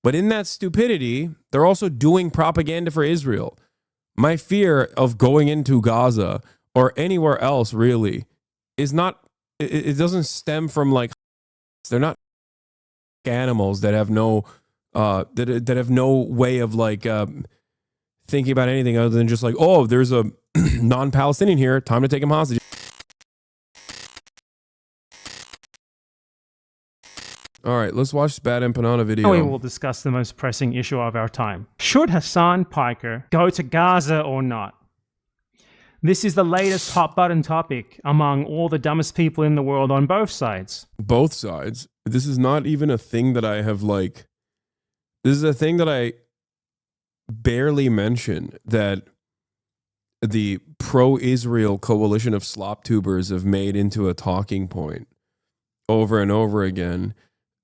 But in that stupidity, they're also doing propaganda for Israel. My fear of going into Gaza or anywhere else really is not, it doesn't stem from like, they're not animals that have no, that have no way of like thinking about anything other than just like, oh, there's a non-Palestinian here, time to take him hostage. All right, let's watch this BadEmpanada video. We will discuss the most pressing issue of our time. Should Hasan Piker go to Gaza or not? This is the latest hot button topic among all the dumbest people in the world on both sides. Both sides. This is not even a thing that I have like, this is a thing that I barely mention, that the pro-Israel coalition of slop tubers have made into a talking point over and over again.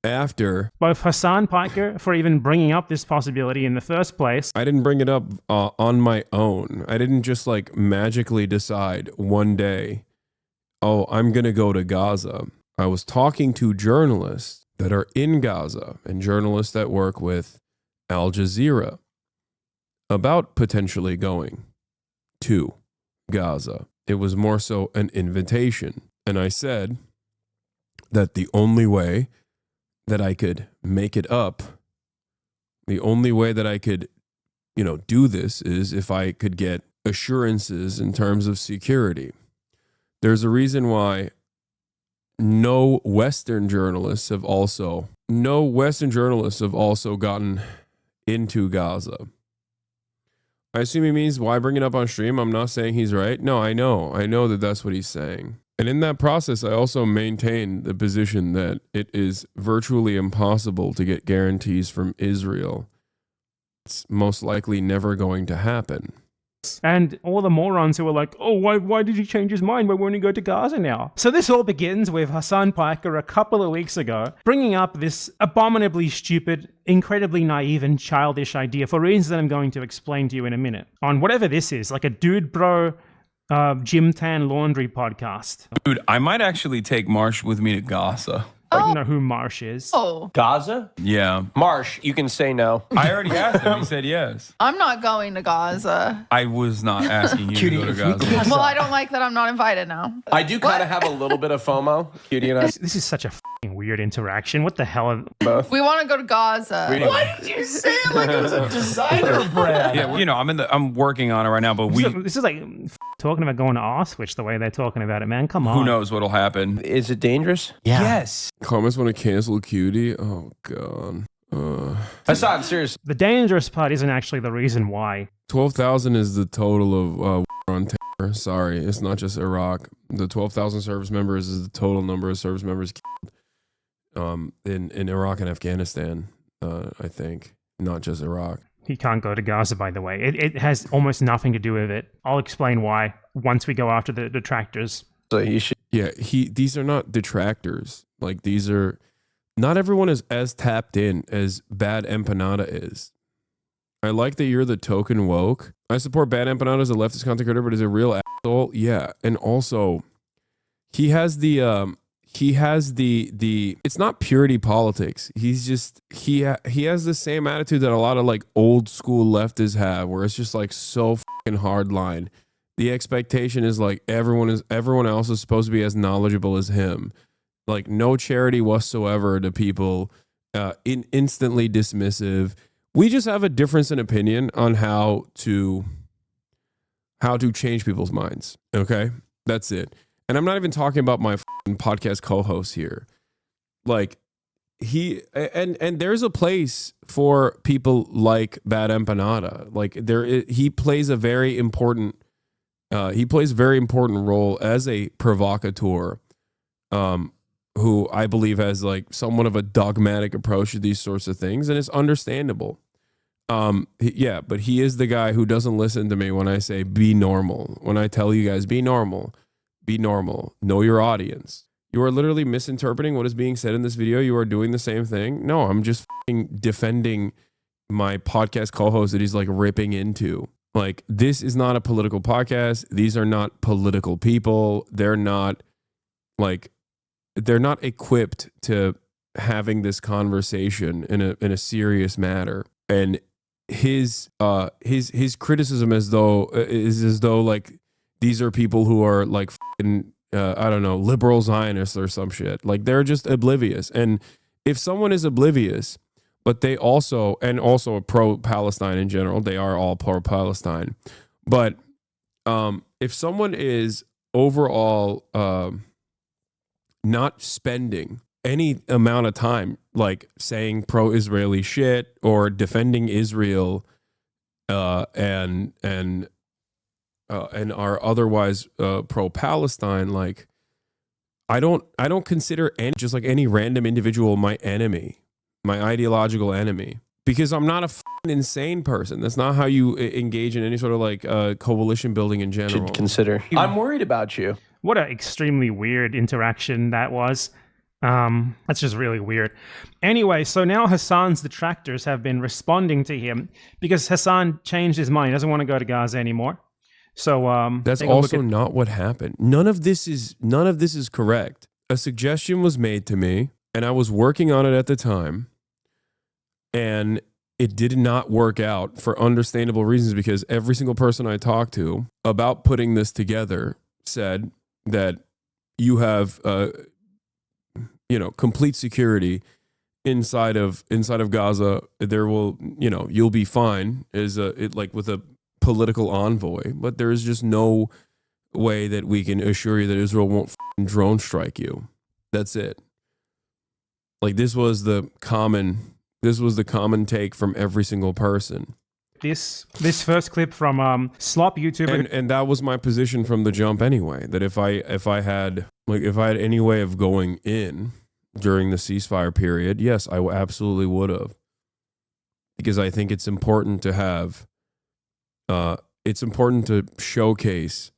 After both Hasan Piker for even bringing up this possibility in the first place. I didn't bring it up on my own. I didn't just like magically decide one day, oh, I'm going to go to Gaza. I was talking to journalists that are in Gaza and journalists that work with Al Jazeera about potentially going to Gaza. It was more so an invitation. And I said that the only way that I could make it up, the only way that I could, do this is if I could get assurances in terms of security. There's a reason why no Western journalists have also gotten into Gaza. I assume he means, why bring it up on stream? I'm not saying he's right. No, I know that that's what he's saying. And in that process, I also maintain the position that it is virtually impossible to get guarantees from Israel. It's most likely never going to happen. And all the morons who were like, oh, why did he change his mind? Why won't he go to Gaza now? So this all begins with Hasan Piker a couple of weeks ago bringing up this abominably stupid, incredibly naive and childish idea for reasons that I'm going to explain to you in a minute. On whatever this is, like a dude bro Jim Tan laundry podcast. Dude, I might actually take Marsh with me to Gaza. I don't know who Marsh is. Oh. Gaza? Yeah. Marsh, you can say no. I already asked him. He said yes. I'm not going to Gaza. I was not asking you to go to Gaza. Well, I don't like that I'm not invited now. I do kind of have a little bit of FOMO, Cutie and I. This is such a f***ing weird interaction. What the hell are Both. We want to go to Gaza. Why did you say it like it was a designer brand? Yeah, I'm working on it right now, but This is like talking about going to Auschwitz the way they're talking about it, man. Come on. Who knows what'll happen? Is it dangerous? Yeah. Yes. Comments want to cancel Cutie? Oh, God. Hasan, seriously. The dangerous part isn't actually the reason why. 12,000 is the total of on terror. Sorry, it's not just Iraq. The 12,000 service members is the total number of service members killed in Iraq and Afghanistan, I think. Not just Iraq. He can't go to Gaza, by the way. It has almost nothing to do with it. I'll explain why once we go after the detractors. So you should. Yeah, these are not detractors. Like, these are... Not everyone is as tapped in as BadEmpanada is. I like that you're the token woke. I support BadEmpanada as a leftist content creator, but as a real asshole. Yeah, and also, he has the it's not purity politics. He's just he has the same attitude that a lot of like old school leftists have, where it's just like so fucking hard line. The expectation is like everyone else is supposed to be as knowledgeable as him. Like no charity whatsoever to people, instantly dismissive. We just have a difference in opinion on how to change people's minds. Okay, that's it. And I'm not even talking about my podcast co-host here. Like and there's a place for people like BadEmpanada. Like he plays a very important role as a provocateur. Who I believe has like somewhat of a dogmatic approach to these sorts of things, and it's understandable. But he is the guy who doesn't listen to me when I say be normal. When I tell you guys be normal, know your audience. You are literally misinterpreting what is being said in this video. You are doing the same thing. No, I'm just defending my podcast co-host that he's like ripping into. Like, this is not a political podcast. These are not political people. They're not equipped to having this conversation in a serious matter, and his criticism is as though like these are people who are like I don't know, liberal Zionists or some shit. Like they're just oblivious. And if someone is oblivious, but they also pro-Palestine in general, they are all pro-Palestine. But if someone is overall not spending any amount of time like saying pro-Israeli shit or defending Israel and are otherwise pro-Palestine, like I don't consider just like any random individual my enemy, my ideological enemy, because I'm not a insane person. That's not how you engage in any sort of like coalition building in general. Should consider. I'm worried about you. What an extremely weird interaction that was. That's just really weird. Anyway, so now Hasan's detractors have been responding to him because Hasan changed his mind. He doesn't want to go to Gaza anymore. So that's also not what happened. None of this is correct. A suggestion was made to me, and I was working on it at the time, and it did not work out for understandable reasons, because every single person I talked to about putting this together said that you have complete security inside of Gaza. There will, you'll be fine with a political envoy, but there is just no way that we can assure you that Israel won't drone strike you. That's it. Like this was the common take from every single person. This first clip from Slop YouTuber, and that was my position from the jump anyway. That if I had any way of going in during the ceasefire period, yes, I absolutely would have, because I think it's important to have. It's important to showcase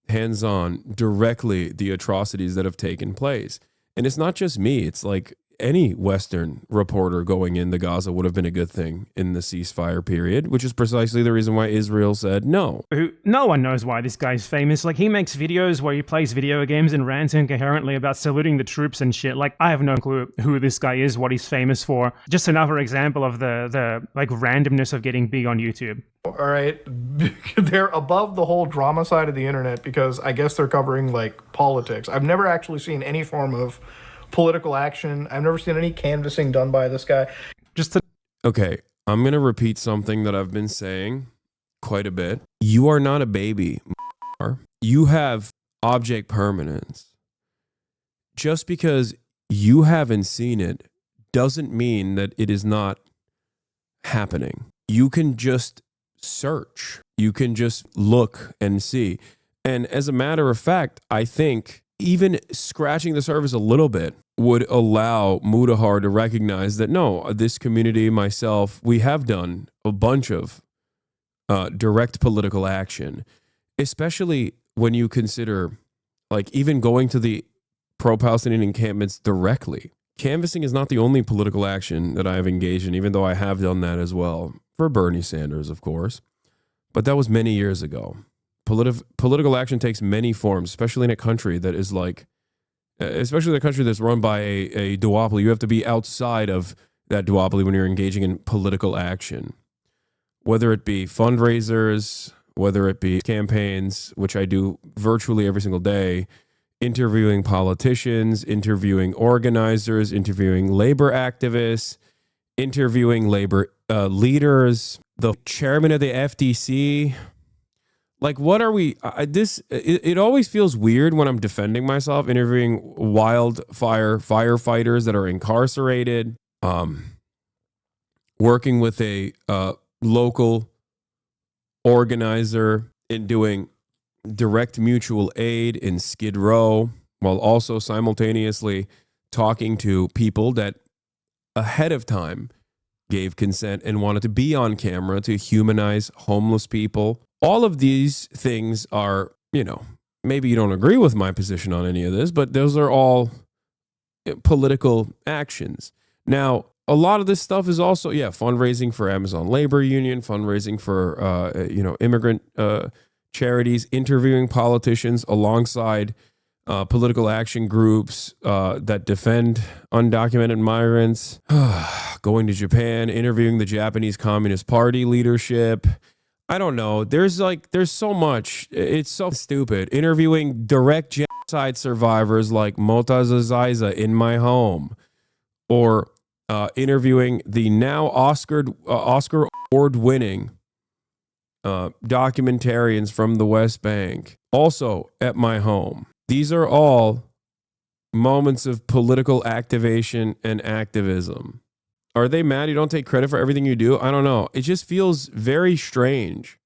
hands-on directly the atrocities that have taken place. And it's not just me. It's like any Western reporter going into Gaza would have been a good thing in the ceasefire period, which is precisely the reason why Israel said no. No one knows why this guy's famous. Like, he makes videos where he plays video games and rants incoherently about saluting the troops and shit. Like, I have no clue who this guy is, what he's famous for. Just another example of the like randomness of getting big on YouTube. All right, they're above the whole drama side of the internet because I guess they're covering like politics. I've never actually seen any form of political action. I've never seen any canvassing done by this guy. Okay, I'm going to repeat something that I've been saying quite a bit. You are not a baby. You have object permanence. Just because you haven't seen it doesn't mean that it is not happening. You can just search. You can just look and see. And as a matter of fact, I think even scratching the surface a little bit would allow Mudahar to recognize that, no, this community, myself, we have done a bunch of direct political action, especially when you consider like even going to the pro-Palestinian encampments directly. Canvassing is not the only political action that I have engaged in, even though I have done that as well, for Bernie Sanders, of course. But that was many years ago. Political action takes many forms, especially in a country that is like, especially in a country that's run by a duopoly. You have to be outside of that duopoly when you're engaging in political action, whether it be fundraisers, whether it be campaigns, which I do virtually every single day, interviewing politicians, interviewing organizers, interviewing labor activists, interviewing labor leaders, the chairman of the FDC. Like, what are we? It always feels weird when I'm defending myself, interviewing wildfire firefighters that are incarcerated, working with a local organizer in doing direct mutual aid in Skid Row, while also simultaneously talking to people that ahead of time gave consent and wanted to be on camera to humanize homeless people. All of these things are, maybe you don't agree with my position on any of this, but those are all political actions. Now, a lot of this stuff is also, fundraising for Amazon Labor Union, fundraising for, immigrant charities, interviewing politicians alongside political action groups that defend undocumented migrants, going to Japan, interviewing the Japanese Communist Party leadership. I don't know. There's so much. It's so stupid. Interviewing direct genocide survivors like Mota in my home, or interviewing the now Oscar award-winning documentarians from the West Bank, also at my home. These are all moments of political activation and activism. Are they mad you don't take credit for everything you do? I don't know. It just feels very strange,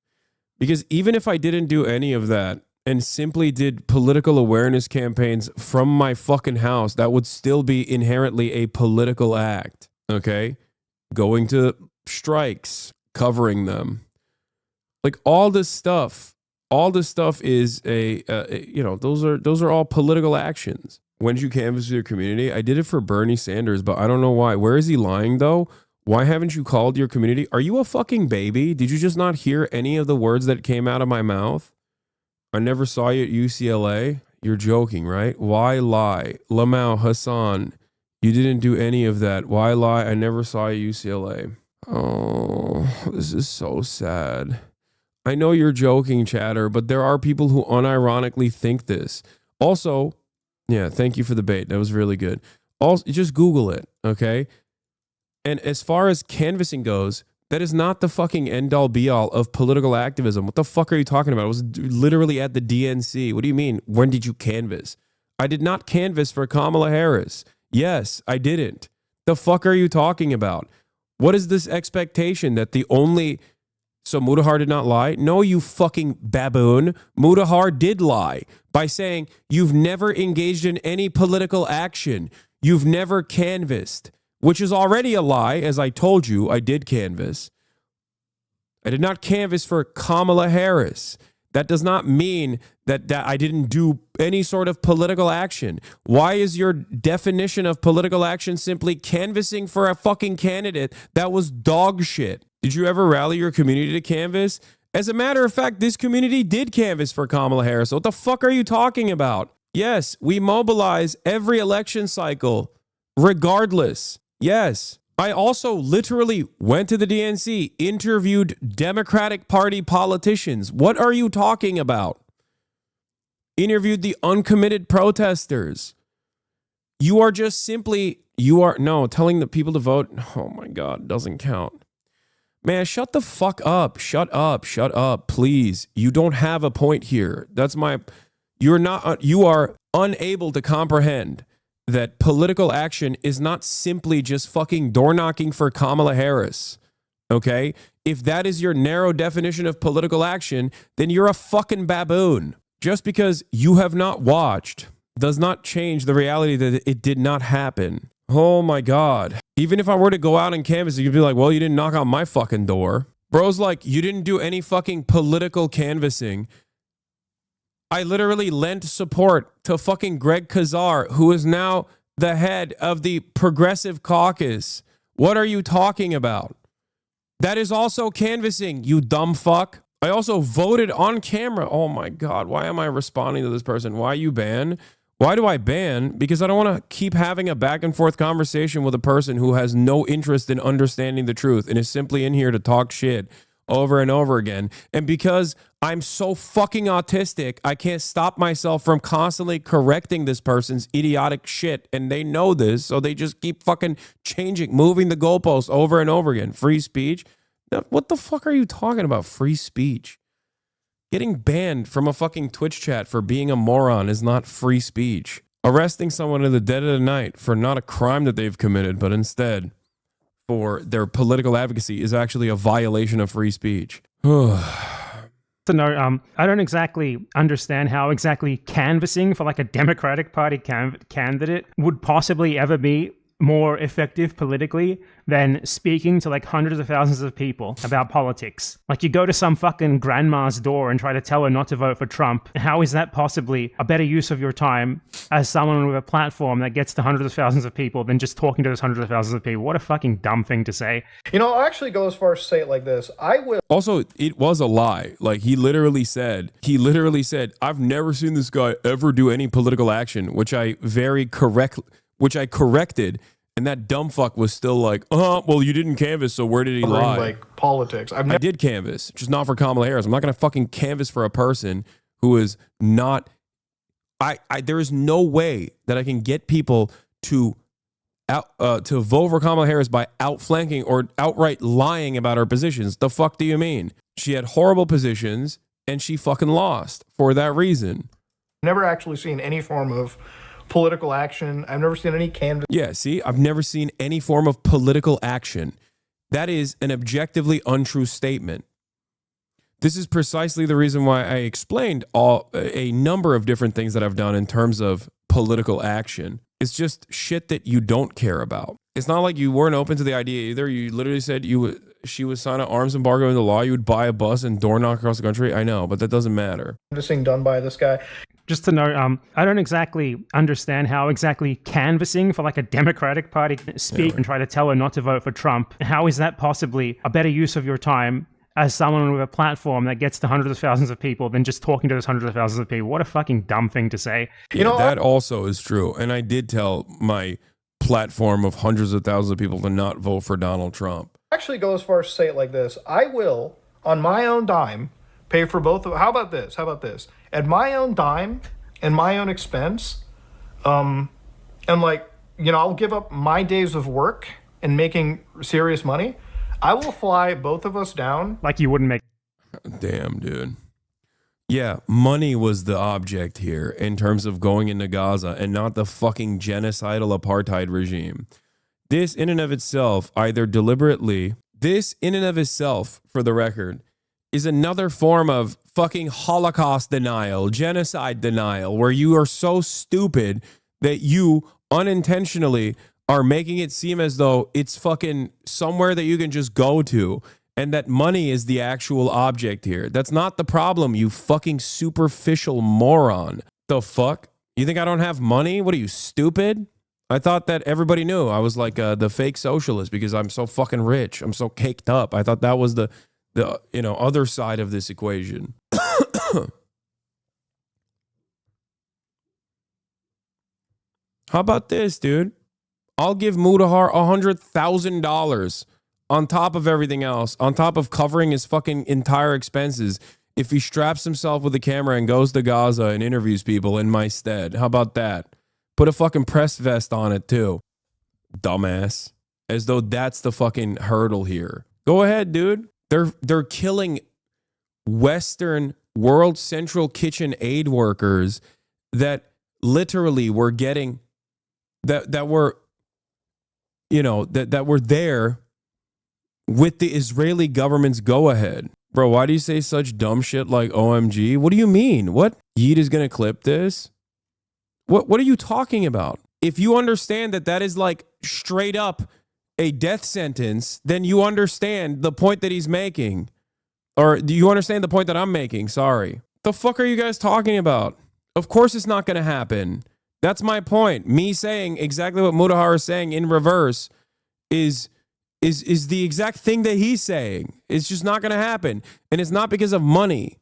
because even if I didn't do any of that and simply did political awareness campaigns from my fucking house, that would still be inherently a political act. Okay? Going to strikes, covering them. Like all this stuff is those are all political actions. When did you canvass your community? I did it for Bernie Sanders, but I don't know why. Where is he lying though? Why haven't you called your community? Are you a fucking baby? Did you just not hear any of the words that came out of my mouth? I never saw you at UCLA. You're joking, right? Why lie? Lamau, Hasan, you didn't do any of that. Why lie? I never saw you at UCLA. Oh, this is so sad. I know you're joking, chatter, but there are people who unironically think this. Also, yeah, thank you for the bait. That was really good. Also, just Google it, okay? And as far as canvassing goes, that is not the fucking end-all be-all of political activism. What the fuck are you talking about? I was literally at the DNC. What do you mean? When did you canvass? I did not canvass for Kamala Harris. Yes, I didn't. The fuck are you talking about? What is this expectation that the only... So Mutahar did not lie? No, you fucking baboon. Mutahar did lie by saying you've never engaged in any political action. You've never canvassed, which is already a lie. As I told you, I did canvass. I did not canvass for Kamala Harris. That does not mean that I didn't do any sort of political action. Why is your definition of political action simply canvassing for a fucking candidate that was dog shit? Did you ever rally your community to canvass? As a matter of fact, this community did canvass for Kamala Harris. What the fuck are you talking about? Yes, we mobilize every election cycle, regardless. Yes. I also literally went to the DNC, interviewed Democratic Party politicians. What are you talking about? Interviewed the uncommitted protesters. You are just simply, telling the people to vote. Oh my God, doesn't count. Man, shut the fuck up. Shut up, please. You don't have a point here. You are unable to comprehend that political action is not simply just fucking door knocking for Kamala Harris. Okay? If that is your narrow definition of political action, then you're a fucking baboon. Just because you have not watched does not change the reality that it did not happen. Oh my God. Even if I were to go out and canvass, you'd be like, well, you didn't knock on my fucking door. Bro's like, you didn't do any fucking political canvassing. I literally lent support to fucking Greg Kazar, who is now the head of the Progressive Caucus. What are you talking about? That is also canvassing, you dumb fuck. I also voted on camera. Oh my God, why am I responding to this person? Why you ban? Why do I ban? Because I don't want to keep having a back and forth conversation with a person who has no interest in understanding the truth and is simply in here to talk shit over and over again. And because I'm so fucking autistic, I can't stop myself from constantly correcting this person's idiotic shit. And they know this, so they just keep fucking changing, moving the goalposts over and over again. Free speech? Now, what the fuck are you talking about? Free speech? Getting banned from a fucking Twitch chat for being a moron is not free speech. Arresting someone in the dead of the night for not a crime that they've committed, but instead for their political advocacy is actually a violation of free speech. So no, I don't exactly understand how exactly canvassing for like a Democratic Party candidate would possibly ever be more effective politically than speaking to like hundreds of thousands of people about politics. Like you go to some fucking grandma's door and try to tell her not to vote for Trump. How is that possibly a better use of your time as someone with a platform that gets to hundreds of thousands of people than just talking to those hundreds of thousands of people? What a fucking dumb thing to say. You know, I'll actually go as far as to say it like this. I will. Also, it was a lie. Like he literally said, I've never seen this guy ever do any political action, which I corrected. And that dumb fuck was still like, well, you didn't canvass, so where did he lie? Like politics. I did canvass, just not for Kamala Harris. I'm not going to fucking canvass for a person who is not. There is no way that I can get people to vote for Kamala Harris by outflanking or outright lying about her positions. The fuck do you mean? She had horrible positions and she fucking lost for that reason. Never actually seen any form of political action. I've never seen any canvas. Yeah, see, I've never seen any form of political action. That is an objectively untrue statement. This is precisely the reason why I explained a number of different things that I've done in terms of political action. It's just shit that you don't care about. It's not like you weren't open to the idea either. You literally said she would sign an arms embargo into law. You would buy a bus and door knock across the country. I know, but that doesn't matter. Canvassing done by this guy. Just to know, I don't exactly understand how exactly canvassing for like a Democratic Party speak and try to tell her not to vote for Trump. How is that possibly a better use of your time as someone with a platform that gets to hundreds of thousands of people than just talking to those hundreds of thousands of people? What a fucking dumb thing to say. You know, that also is true. And I did tell my platform of hundreds of thousands of people to not vote for Donald Trump. Actually go as far as to say it like this. I will, on my own dime, pay for both of. How about this? At my own dime and my own expense, and like, you know, I'll give up my days of work and making serious money. I will fly both of us down. Like you wouldn't make. Damn, dude. Yeah, money was the object here in terms of going into Gaza and not the fucking genocidal apartheid regime. This in and of itself, either deliberately, this in and of itself, for the record, is another form of fucking Holocaust denial, genocide denial, where you are so stupid that you unintentionally are making it seem as though it's fucking somewhere that you can just go to and that money is the actual object here. That's not the problem, you fucking superficial moron. The fuck? You think I don't have money? What are you, stupid? I thought that everybody knew I was like the fake socialist because I'm so fucking rich. I'm so caked up. I thought that was the other side of this equation. How about this, dude? I'll give Mudahar $100,000 on top of everything else, on top of covering his fucking entire expenses, if he straps himself with a camera and goes to Gaza and interviews people in my stead. How about that? Put a fucking press vest on it too. Dumbass. As though that's the fucking hurdle here. Go ahead, dude. They're killing Western World Central Kitchen aid workers that literally were getting that were there with the Israeli government's go ahead. Bro, why do you say such dumb shit like OMG? What do you mean? What? Yeet is going to clip this? What are you talking about? If you understand that is like straight up a death sentence, then you understand the point that he's making. Or do you understand the point that I'm making? Sorry. The fuck are you guys talking about? Of course it's not going to happen. That's my point. Me saying exactly what Mudahar is saying in reverse is the exact thing that he's saying. It's just not going to happen. And it's not because of money.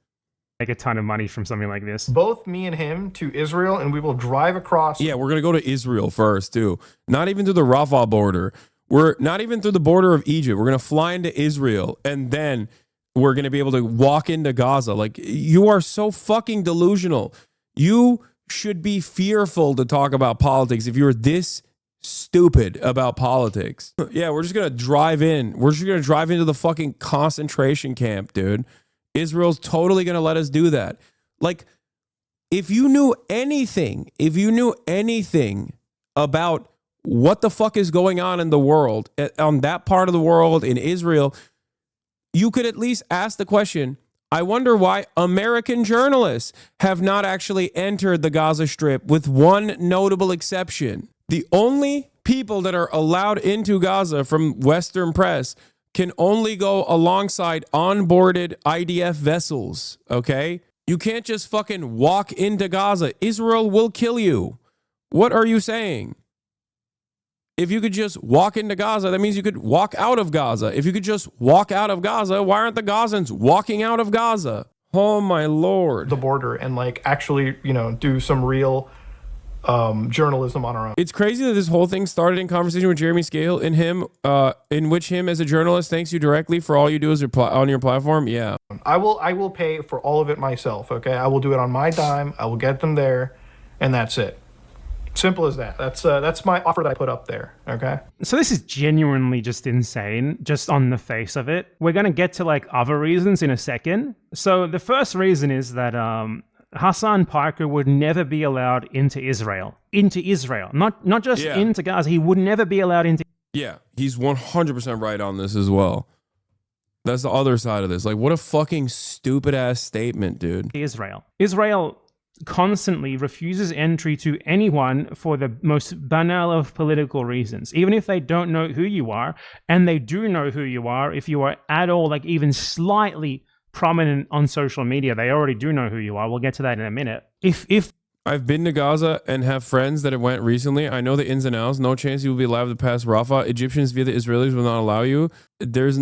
Make a ton of money from something like this. Both me and him to Israel, and we will drive across. Yeah, we're going to go to Israel first, too. Not even to the Rafah border. We're not even through the border of Egypt. We're going to fly into Israel, and then we're going to be able to walk into Gaza. Like, you are so fucking delusional. You should be fearful to talk about politics if you're this stupid about politics. Yeah, we're just going to drive in. We're just going to drive into the fucking concentration camp, dude. Israel's totally going to let us do that. Like, if you knew anything about what the fuck is going on in the world, on that part of the world, in Israel, you could at least ask the question, I wonder why American journalists have not actually entered the Gaza Strip, with one notable exception. The only people that are allowed into Gaza from Western press can only go alongside onboarded IDF vessels, okay? You can't just fucking walk into Gaza. Israel will kill you. What are you saying? If you could just walk into Gaza, that means you could walk out of Gaza. If you could just walk out of Gaza, why aren't the Gazans walking out of Gaza? Oh my Lord. The border and like actually, do some real journalism on our own. It's crazy that this whole thing started in conversation with Jeremy Scale and him, in which him as a journalist thanks you directly for all you do as on your platform. Yeah. I will pay for all of it myself, okay? I will do it on my dime. I will get them there, and that's it. Simple as that. That's my offer that I put up there, okay? So this is genuinely just insane, just on the face of it. We're going to get to like other reasons in a second. So the first reason is that Hasan Parker would never be allowed into Israel. Not just into Gaza. He would never be allowed into. Yeah, he's 100% right on this as well. That's the other side of this. Like, what a fucking stupid ass statement, dude. Israel constantly refuses entry to anyone for the most banal of political reasons, even if they don't know who you are, and they do know who you are. If you are at all, like even slightly prominent on social media, they already do know who you are. We'll get to that in a minute. If I've been to Gaza and have friends that have went recently. I know the ins and outs. No chance you will be allowed to pass Rafah. Egyptians via the Israelis will not allow you. There is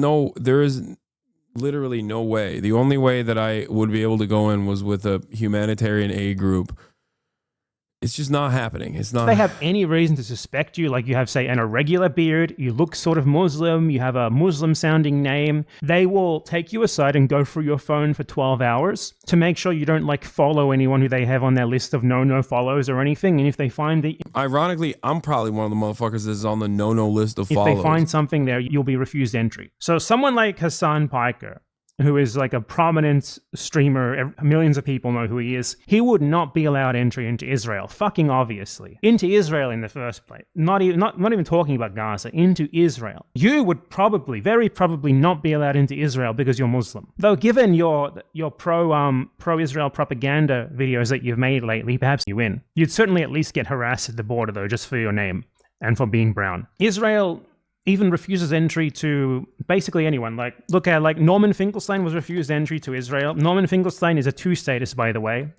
literally no way. The only way that I would be able to go in was with a humanitarian aid group. It's just not happening. It's not. If they have any reason to suspect you, like you have, say, an irregular beard, you look sort of Muslim, you have a Muslim-sounding name, they will take you aside and go through your phone for 12 hours to make sure you don't, like, follow anyone who they have on their list of no follows or anything. And if they find that... Ironically, I'm probably one of the motherfuckers that is on the no list of follows. If they find something there, you'll be refused entry. So someone like Hasan Parker, who is like a prominent streamer, millions of people know who he is, he would not be allowed entry into Israel, fucking obviously. Into Israel in the first place. Not even talking about Gaza, into Israel. You would very probably not be allowed into Israel because you're Muslim. Though given your pro-Israel propaganda videos that you've made lately, perhaps you win. You'd certainly at least get harassed at the border though, just for your name and for being brown. Israel even refuses entry to basically anyone. Like, look at, like, Norman Finkelstein was refused entry to Israel. Norman Finkelstein is a two-status, by the way.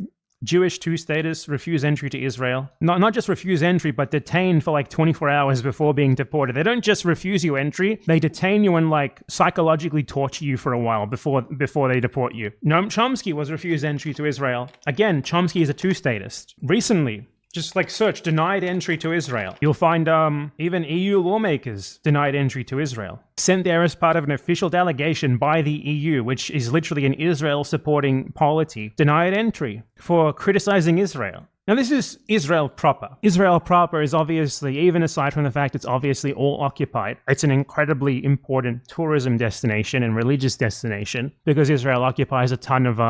Jewish two-status, refuse entry to Israel. Not just refuse entry, but detained for like 24 hours before being deported. They don't just refuse you entry, they detain you and like psychologically torture you for a while before they deport you. Noam Chomsky was refused entry to Israel. Again, Chomsky is a two-status. Recently, just like search denied entry to Israel. You'll find even EU lawmakers denied entry to Israel. Sent there as part of an official delegation by the EU, which is literally an Israel-supporting polity, denied entry for criticizing Israel. Now, this is Israel proper. Israel proper is obviously, even aside from the fact it's obviously all occupied, it's an incredibly important tourism destination and religious destination because Israel occupies a ton of,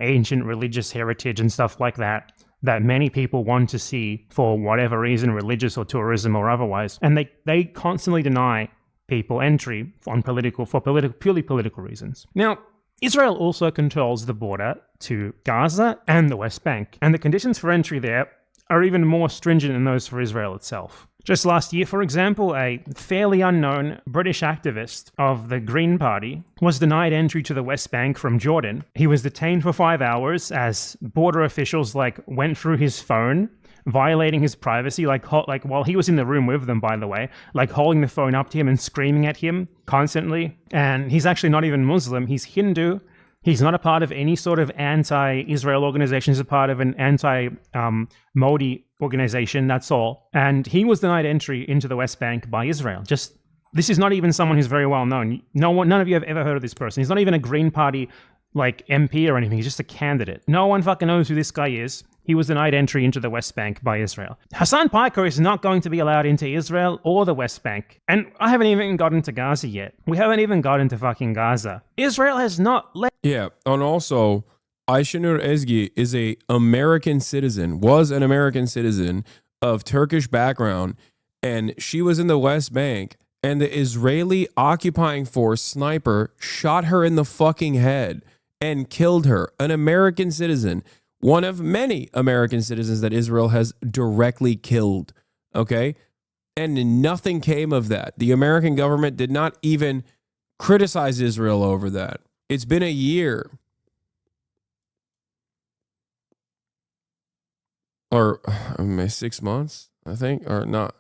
ancient religious heritage and stuff like that many people want to see for whatever reason, religious or tourism or otherwise. And they constantly deny people entry on purely political reasons. Now, Israel also controls the border to Gaza and the West Bank, and the conditions for entry there are even more stringent than those for Israel itself. Just last year, for example, a fairly unknown British activist of the Green Party was denied entry to the West Bank from Jordan. He was detained for 5 hours as border officials went through his phone, violating his privacy, while he was in the room with them, by the way, holding the phone up to him and screaming at him constantly. And he's actually not even Muslim, he's Hindu. He's not a part of any sort of anti-Israel organization. He's a part of an anti-Modi organization, that's all. And he was denied entry into the West Bank by Israel. This is not even someone who's very well known. None of you have ever heard of this person. He's not even a Green Party MP or anything. He's just a candidate. No one fucking knows who this guy is. He was denied entry into the West Bank by Israel. Hasan Parker is not going to be allowed into Israel or the West Bank. And I haven't even gotten to Gaza yet. We haven't even gotten to fucking Gaza. Israel has not let... Yeah, and also, Ayşenur Ezgi is was an American citizen of Turkish background, and she was in the West Bank, and the Israeli occupying force sniper shot her in the fucking head and killed her. An American citizen. One of many American citizens that Israel has directly killed, okay? And nothing came of that. The American government did not even criticize Israel over that. It's been a year. Or 6 months, I think, or not.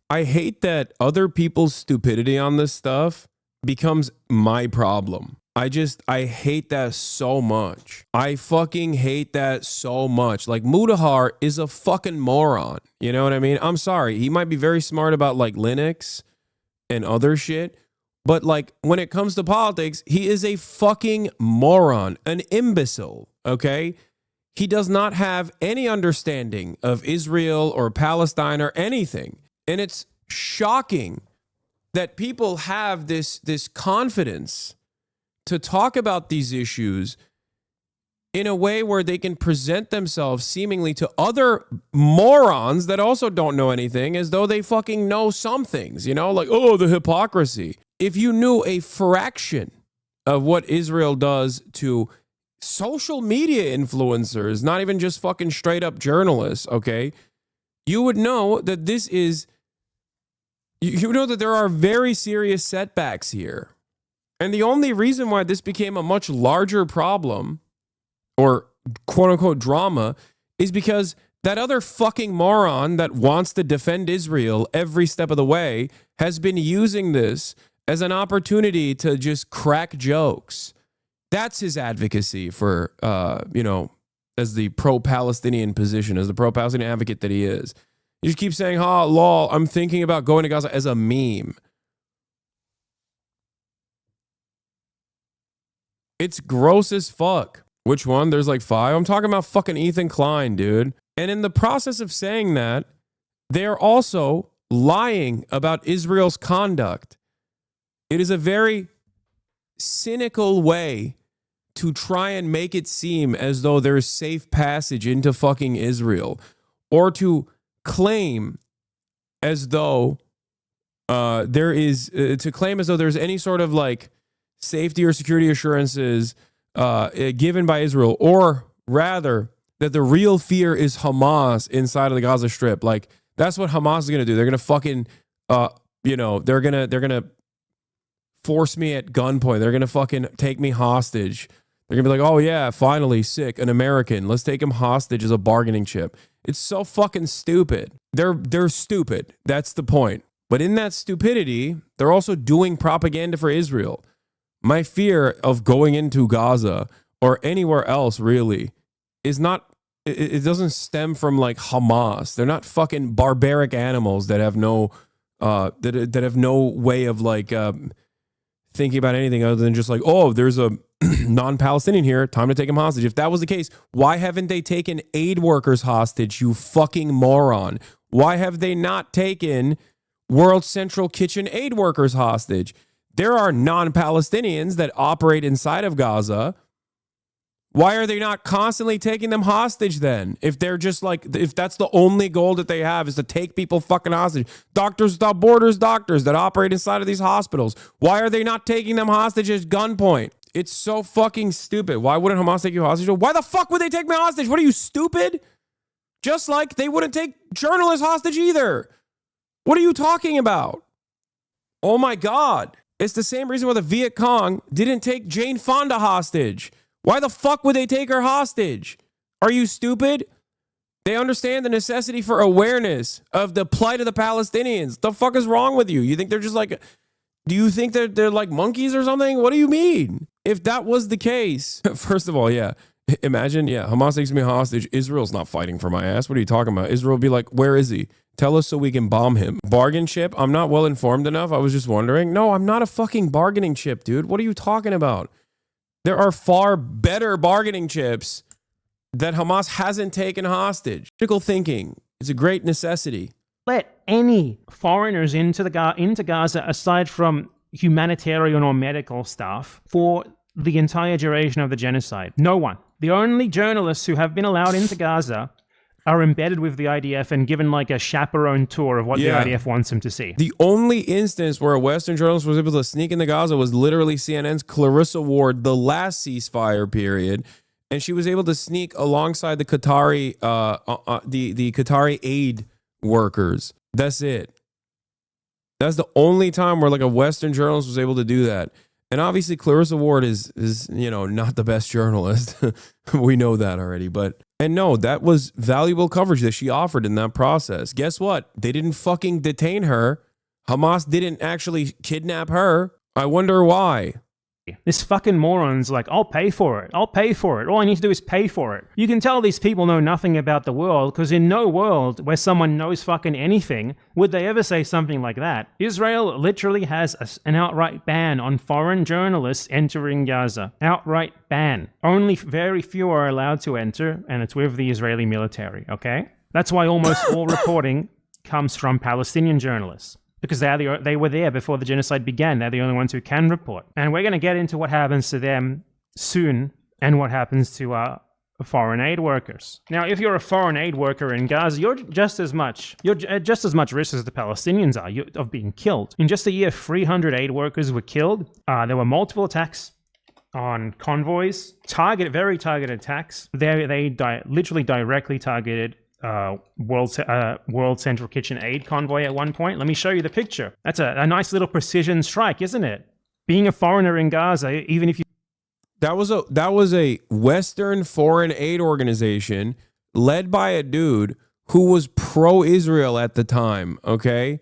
I hate that other people's stupidity on this stuff becomes my problem. I hate that so much. I fucking hate that so much. Like, Mudahar is a fucking moron. You know what I mean? I'm sorry. He might be very smart about like Linux and other shit. But like, when it comes to politics, he is a fucking moron, an imbecile. Okay? He does not have any understanding of Israel or Palestine or anything. And it's shocking that people have this confidence to talk about these issues in a way where they can present themselves seemingly to other morons that also don't know anything as though they fucking know some things, you know, like, oh, the hypocrisy. If you knew a fraction of what Israel does to social media influencers, not even just fucking straight up journalists, okay, you would know that this is, you know that there are very serious setbacks here. And the only reason why this became a much larger problem or quote unquote drama is because that other fucking moron that wants to defend Israel every step of the way has been using this as an opportunity to just crack jokes. That's his advocacy for, as the pro-Palestinian position, as the pro-Palestinian advocate that he is. He just keeps saying, lol, I'm thinking about going to Gaza as a meme. It's gross as fuck. Which one? There's like 5. I'm talking about fucking Ethan Klein, dude. And in the process of saying that, they're also lying about Israel's conduct. It is a very cynical way to try and make it seem as though there's safe passage into fucking Israel, or to claim as though there's any sort of like safety or security assurances given by Israel, or rather that the real fear is Hamas inside of the Gaza Strip. Like, that's what Hamas is going to do. They're going to fucking, they're going to force me at gunpoint. They're going to fucking take me hostage. They're going to be like, oh yeah, finally, sick, an American. Let's take him hostage as a bargaining chip. It's so fucking stupid. They're stupid. That's the point. But in that stupidity, they're also doing propaganda for Israel. My fear of going into Gaza or anywhere else really is not, it doesn't stem from like Hamas. They're not fucking barbaric animals that have no, that have no way of like thinking about anything other than just like, oh, there's a non-Palestinian here, time to take him hostage. If that was the case, why haven't they taken aid workers hostage, you fucking moron? Why have they not taken World Central Kitchen aid workers hostage? There are non-Palestinians that operate inside of Gaza. Why are they not constantly taking them hostage then? If they're just like, if that's the only goal that they have is to take people fucking hostage. Doctors Without Borders doctors that operate inside of these hospitals. Why are they not taking them hostage at gunpoint? It's so fucking stupid. Why wouldn't Hamas take you hostage? Why the fuck would they take me hostage? What are you, stupid? Just like they wouldn't take journalists hostage either. What are you talking about? Oh my God. It's the same reason why the Viet Cong didn't take Jane Fonda hostage. Why the fuck would they take her hostage? Are you stupid? They understand the necessity for awareness of the plight of the Palestinians. The fuck is wrong with you? You think they're just like, do you think they're like monkeys or something? What do you mean? If that was the case, first of all, yeah. Imagine, Hamas takes me hostage. Israel's not fighting for my ass. What are you talking about? Israel will be like, where is he? Tell us so we can bomb him. Bargain chip? I'm not well informed enough. I was just wondering. No, I'm not a fucking bargaining chip, dude. What are you talking about? There are far better bargaining chips that Hamas hasn't taken hostage. Critical thinking is a great necessity. Let any foreigners into Gaza, aside from humanitarian or medical stuff, for the entire duration of the genocide. No one. The only journalists who have been allowed into Gaza are embedded with the IDF and given like a chaperone tour of what the IDF wants them to see. The only instance where a Western journalist was able to sneak into Gaza was literally CNN's Clarissa Ward, the last ceasefire period. and she was able to sneak alongside the Qatari, the Qatari aid workers. That's it. That's the only time where like a Western journalist was able to do that. And obviously Clarissa Ward is not the best journalist. We know that already. And no, that was valuable coverage that she offered in that process. Guess what? They didn't fucking detain her. Hamas didn't actually kidnap her. I wonder why. This fucking moron's like, I'll pay for it. I'll pay for it. All I need to do is pay for it. You can tell these people know nothing about the world, because in no world where someone knows fucking anything would they ever say something like that. Israel literally has an outright ban on foreign journalists entering Gaza. Outright ban. Only very few are allowed to enter, and it's with the Israeli military, okay? That's why almost all reporting comes from Palestinian journalists. Because they were there before the genocide began. They're the only ones who can report. And we're going to get into what happens to them soon and what happens to foreign aid workers. Now, if you're a foreign aid worker in Gaza, you're just as much risk as the Palestinians are of being killed. In just a year, 300 aid workers were killed. There were multiple attacks on convoys, very targeted attacks. They literally directly targeted World Central Kitchen aid convoy at one point. Let me show you the picture. That's a nice little precision strike, isn't it? Being a foreigner in Gaza, even if you... That was a Western foreign aid organization led by a dude who was pro-Israel at the time, okay?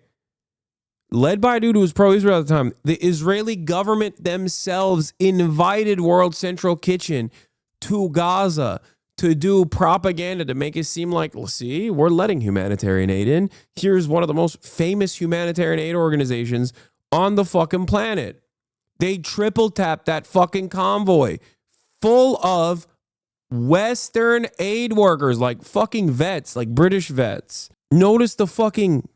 Led by a dude who was pro-Israel at the time. The Israeli government themselves invited World Central Kitchen to Gaza to do propaganda to make it seem like, see, we're letting humanitarian aid in. Here's one of the most famous humanitarian aid organizations on the fucking planet. They triple tapped that fucking convoy full of Western aid workers, like fucking vets, like British vets. Notice the fucking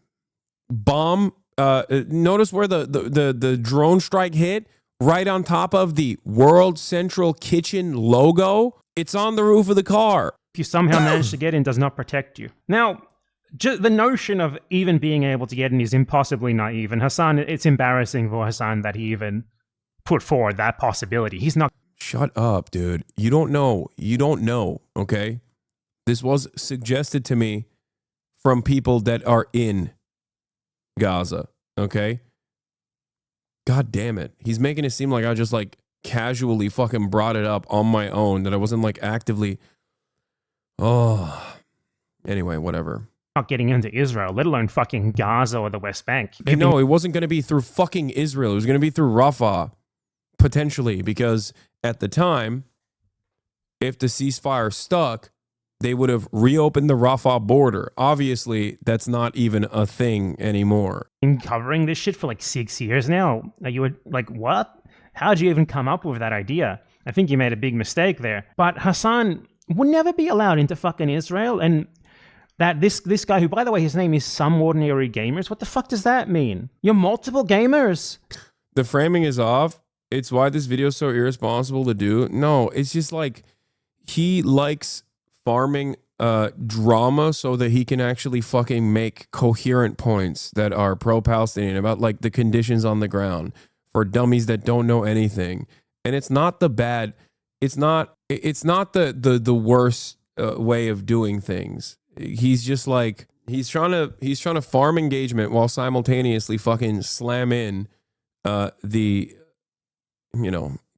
bomb. Notice where the drone strike hit, right on top of the World Central Kitchen logo. It's on the roof of the car. If you somehow manage to get in, does not protect you. Now, the notion of even being able to get in is impossibly naive. And Hasan, it's embarrassing for Hasan that he even put forward that possibility. He's not... Shut up, dude. You don't know. You don't know, okay? This was suggested to me from people that are in Gaza, okay? God damn it. He's making it seem like I just like casually fucking brought it up on my own, that I wasn't like actively. Anyway, whatever. Not getting into Israel, let alone fucking Gaza or the West Bank. No, it wasn't going to be through fucking Israel. It was going to be through Rafah, potentially, because at the time, if the ceasefire stuck, they would have reopened the Rafah border. Obviously, that's not even a thing anymore. Been covering this shit for like 6 years now. You were like, what? How'd you even come up with that idea? I think you made a big mistake there. But Hasan would never be allowed into fucking Israel. And that this guy, who, by the way, his name is Some Ordinary Gamers. What the fuck does that mean? You're multiple gamers. The framing is off. It's why this video is so irresponsible to do. No, it's just like he likes farming drama so that he can actually fucking make coherent points that are pro-Palestinian about like the conditions on the ground for dummies that don't know anything. And it's not the bad, it's not the worst way of doing things. He's just like, he's trying to farm engagement while simultaneously fucking slam in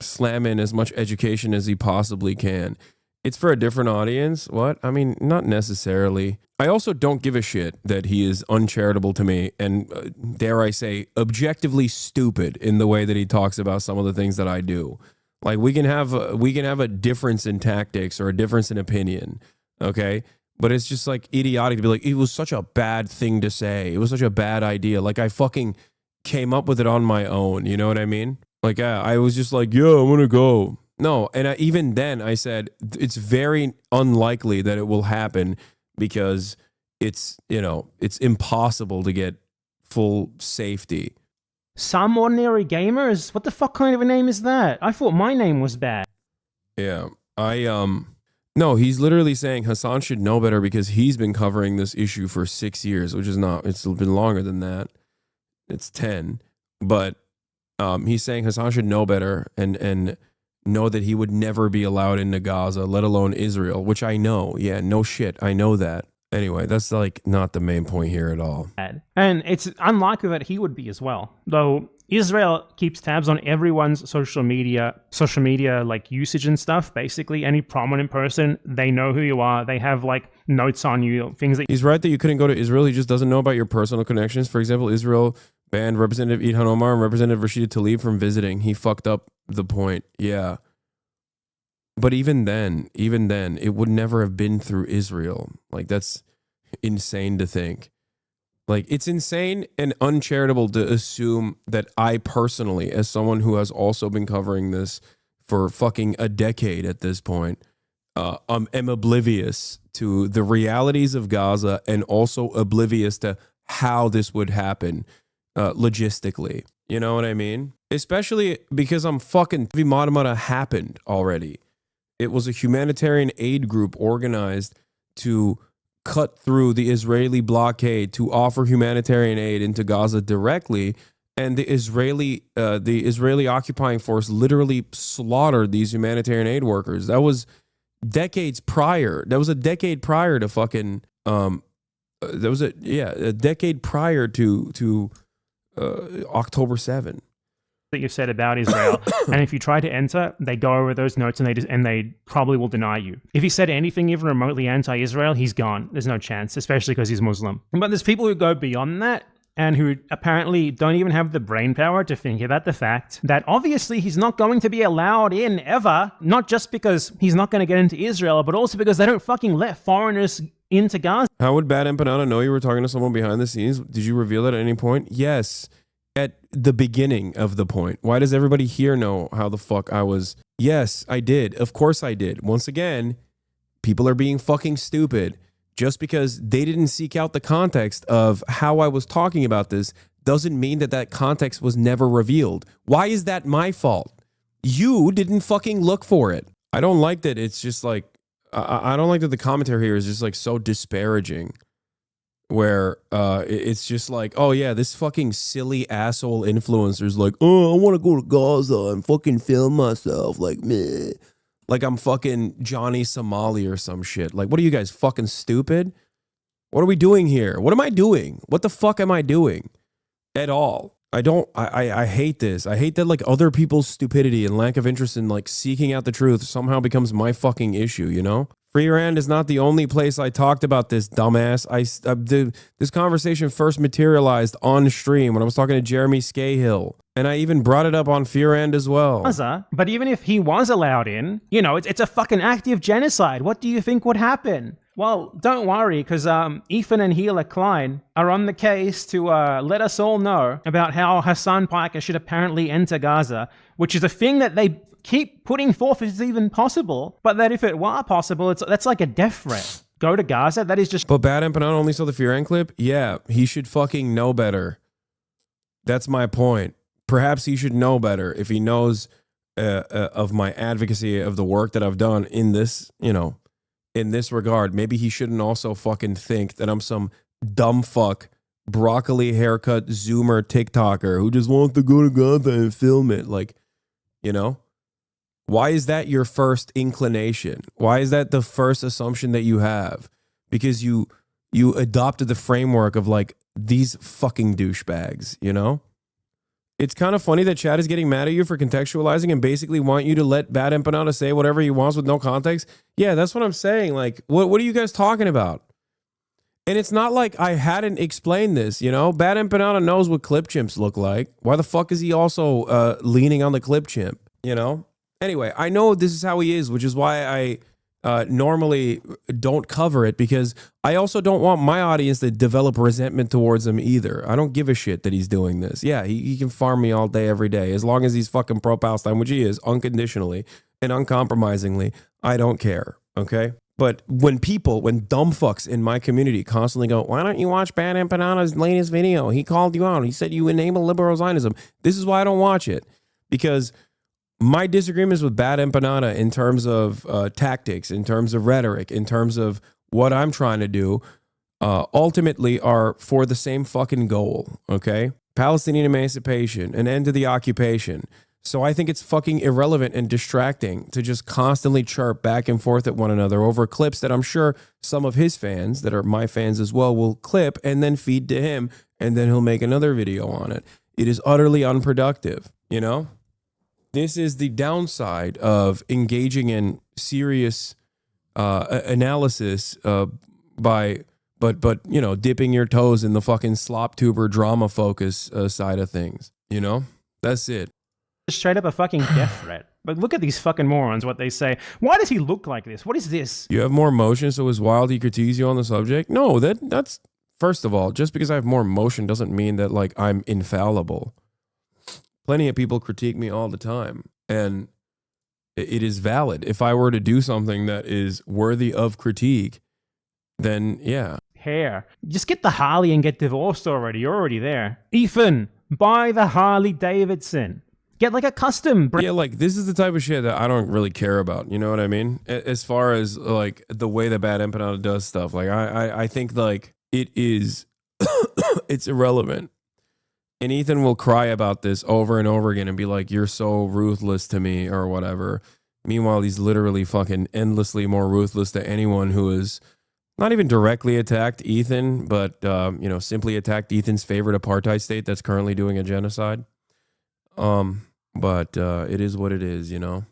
slam in as much education as he possibly can. It's for a different audience. What? I mean, not necessarily. I also don't give a shit that he is uncharitable to me and, dare I say, objectively stupid in the way that he talks about some of the things that I do. Like, we can have a difference in tactics or a difference in opinion, okay? But it's just like idiotic to be like, it was such a bad thing to say. It was such a bad idea. Like, I fucking came up with it on my own. You know what I mean? Like, I was just like, yeah, I'm gonna go. No, and even then I said it's very unlikely that it will happen because it's impossible to get full safety. Some Ordinary Gamers? What the fuck kind of a name is that? I thought my name was bad. Yeah, no, he's literally saying Hasan should know better because he's been covering this issue for 6 years, which is not, it's been longer than that. It's 10, but he's saying Hasan should know better and know that he would never be allowed into Gaza, let alone Israel, which I know. Yeah, no shit. I know that. Anyway, that's like not the main point here at all. And it's unlikely that he would be as well. Though Israel keeps tabs on everyone's social media like usage and stuff. Basically, any prominent person, they know who you are. They have like notes on you, things that He's right that you couldn't go to Israel. He just doesn't know about your personal connections. For example, Israel banned Representative Ilhan Omar and Representative Rashida Tlaib from visiting. He fucked up the point. Yeah. But even then, it would never have been through Israel. Like, that's insane to think. Like, it's insane and uncharitable to assume that I personally, as someone who has also been covering this for fucking a decade at this point, am oblivious to the realities of Gaza and also oblivious to how this would happen logistically. You know what I mean? Especially because BadEmpanada happened already. It was a humanitarian aid group organized to cut through the Israeli blockade to offer humanitarian aid into Gaza directly, and the Israeli occupying force literally slaughtered these humanitarian aid workers. That was decades prior. That was a decade prior to fucking a decade prior to October 7. that you've said about Israel, and if you try to enter, they go over those notes and they probably will deny you. If he said anything even remotely anti-Israel, he's gone. There's no chance, especially because he's Muslim. But there's people who go beyond that and who apparently don't even have the brain power to think about the fact that obviously he's not going to be allowed in ever, not just because he's not going to get into Israel, but also because they don't fucking let foreigners into Gaza. How would BadEmpanada know you were talking to someone behind the scenes? Did you reveal that at any point? Yes. At the beginning of the point. Why does everybody here know how the fuck I was? Yes, I did. Of course I did. Once again, people are being fucking stupid. Just because they didn't seek out the context of how I was talking about this doesn't mean that that context was never revealed. Why is that my fault? You didn't fucking look for it. I don't like that it's just like, I don't like that the commentary here is just like so disparaging. Where it's just like, oh yeah, this fucking silly asshole influencer's like, oh, I want to go to Gaza and fucking film myself, like meh. Like I'm fucking Johnny Somali or some shit. Like, what are you guys, fucking stupid? What are we doing here? What am I doing? What the fuck am I doing? At all. I hate this. I hate that like other people's stupidity and lack of interest in like seeking out the truth somehow becomes my fucking issue, you know? Free Rand is not the only place I talked about this, dumbass. This conversation first materialized on stream when I was talking to Jeremy Scahill. And I even brought it up on Fear Rand as well. But even if he was allowed in, you know, it's a fucking active genocide. What do you think would happen? Well, don't worry, because Ethan and Hila Klein are on the case to let us all know about how Hasan Piker should apparently enter Gaza, which is a thing that they keep putting forth is even possible, but that if it were possible, that's like a death threat. Go to Gaza, that is just... But BadEmpanada only saw the Fear Rand clip? Yeah, he should fucking know better. That's my point. Perhaps he should know better if he knows of my advocacy of the work that I've done in this, you know, in this regard. Maybe he shouldn't also fucking think that I'm some dumb fuck, broccoli haircut Zoomer TikToker who just wants to go to Gaza and film it. Like, you know? Why is that your first inclination? Why is that the first assumption that you have? Because you adopted the framework of like these fucking douchebags, you know? It's kind of funny that Chad is getting mad at you for contextualizing and basically want you to let BadEmpanada say whatever he wants with no context. Yeah, that's what I'm saying. Like, what are you guys talking about? And it's not like I hadn't explained this, you know? BadEmpanada knows what clip chimps look like. Why the fuck is he also leaning on the clip chimp, you know? Anyway, I know this is how he is, which is why I normally don't cover it, because I also don't want my audience to develop resentment towards him either. I don't give a shit that he's doing this. Yeah, he can farm me all day, every day. As long as he's fucking pro-Palestine, which he is, unconditionally and uncompromisingly, I don't care, okay? But when dumb fucks in my community constantly go, why don't you watch BadEmpanada's latest video? He called you out. He said you enable liberal Zionism. This is why I don't watch it, because my disagreements with BadEmpanada in terms of tactics, in terms of rhetoric, in terms of what I'm trying to do, ultimately are for the same fucking goal, okay? Palestinian emancipation, an end to the occupation, So I think it's fucking irrelevant and distracting to just constantly chirp back and forth at one another over clips that I'm sure some of his fans that are my fans as well will clip and then feed to him, and then he'll make another video on it. It is utterly unproductive, you know? This is the downside of engaging in serious analysis but you know, dipping your toes in the fucking slop tuber drama focus side of things, you know? That's it. Straight up a fucking death threat. But look at these fucking morons, what they say. Why does he look like this? What is this? You have more emotion, so is wild he critiques you on the subject? No, that's first of all, just because I have more emotion doesn't mean that like I'm infallible. Plenty of people critique me all the time, and it is valid. If I were to do something that is worthy of critique, then yeah. Hair. Just get the Harley and get divorced already. You're already there. Ethan, buy the Harley Davidson. Get like a custom. Yeah, like this is the type of shit that I don't really care about. You know what I mean? As far as like the way that BadEmpanada does stuff, like I think like it is, it's irrelevant. And Ethan will cry about this over and over again and be like, "You're so ruthless to me," or whatever. Meanwhile, he's literally fucking endlessly more ruthless to anyone who is not even directly attacked Ethan, but you know, simply attacked Ethan's favorite apartheid state that's currently doing a genocide. But it is what it is, you know.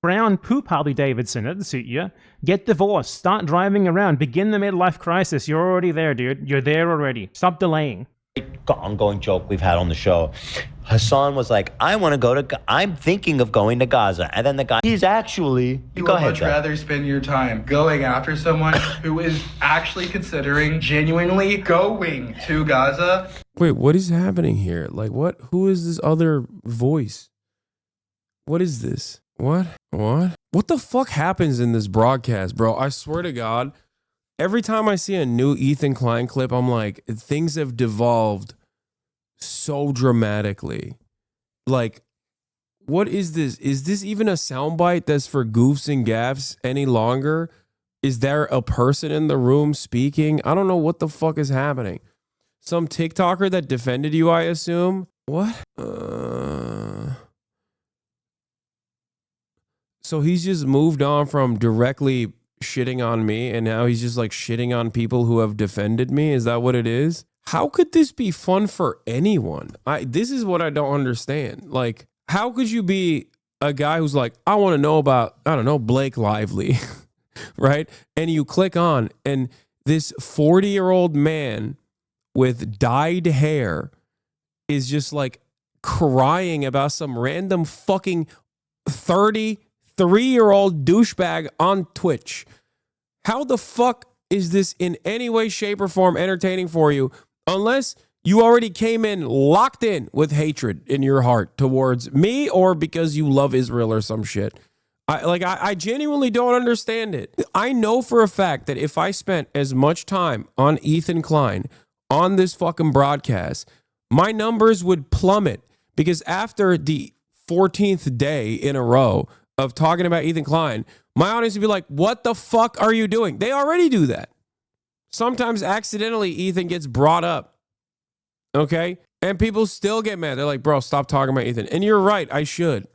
Brown poop Harley Davidson. That'd suit you. Get divorced. Start driving around. Begin the midlife crisis. You're already there, dude. You're there already. Stop delaying. Ongoing joke we've had on the show. Hasan was like, I'm thinking of going to Gaza. And then the guy, he's actually, You go would ahead, much Zach. rather spend your time going after someone who is actually considering genuinely going to Gaza. Wait, what is happening here? Like, what? Who is this other voice? What is this? What? What the fuck happens in this broadcast, bro? I swear to God, every time I see a new Ethan Klein clip, I'm like, things have devolved so dramatically. Like, what is this? Is this even a soundbite that's for goofs and gaffs any longer? Is there a person in the room speaking? I don't know what the fuck is happening. Some TikToker that defended you, I assume? What? So he's just moved on from directly shitting on me, and now he's just like shitting on people who have defended me? Is that what it is? How could this be fun for anyone? This is what I don't understand. Like, how could you be a guy who's like, I want to know about, I don't know, Blake Lively, right? And you click on, and this 40-year-old man with dyed hair is just like crying about some random fucking 33-year-old douchebag on Twitch. How the fuck is this in any way, shape, or form entertaining for you? Unless you already came in locked in with hatred in your heart towards me, or because you love Israel or some shit. I genuinely don't understand it. I know for a fact that if I spent as much time on Ethan Klein on this fucking broadcast, my numbers would plummet, because after the 14th day in a row of talking about Ethan Klein, my audience would be like, what the fuck are you doing? They already do that. Sometimes accidentally Ethan gets brought up, okay? And people still get mad. They're like, bro, stop talking about Ethan. And you're right, I should.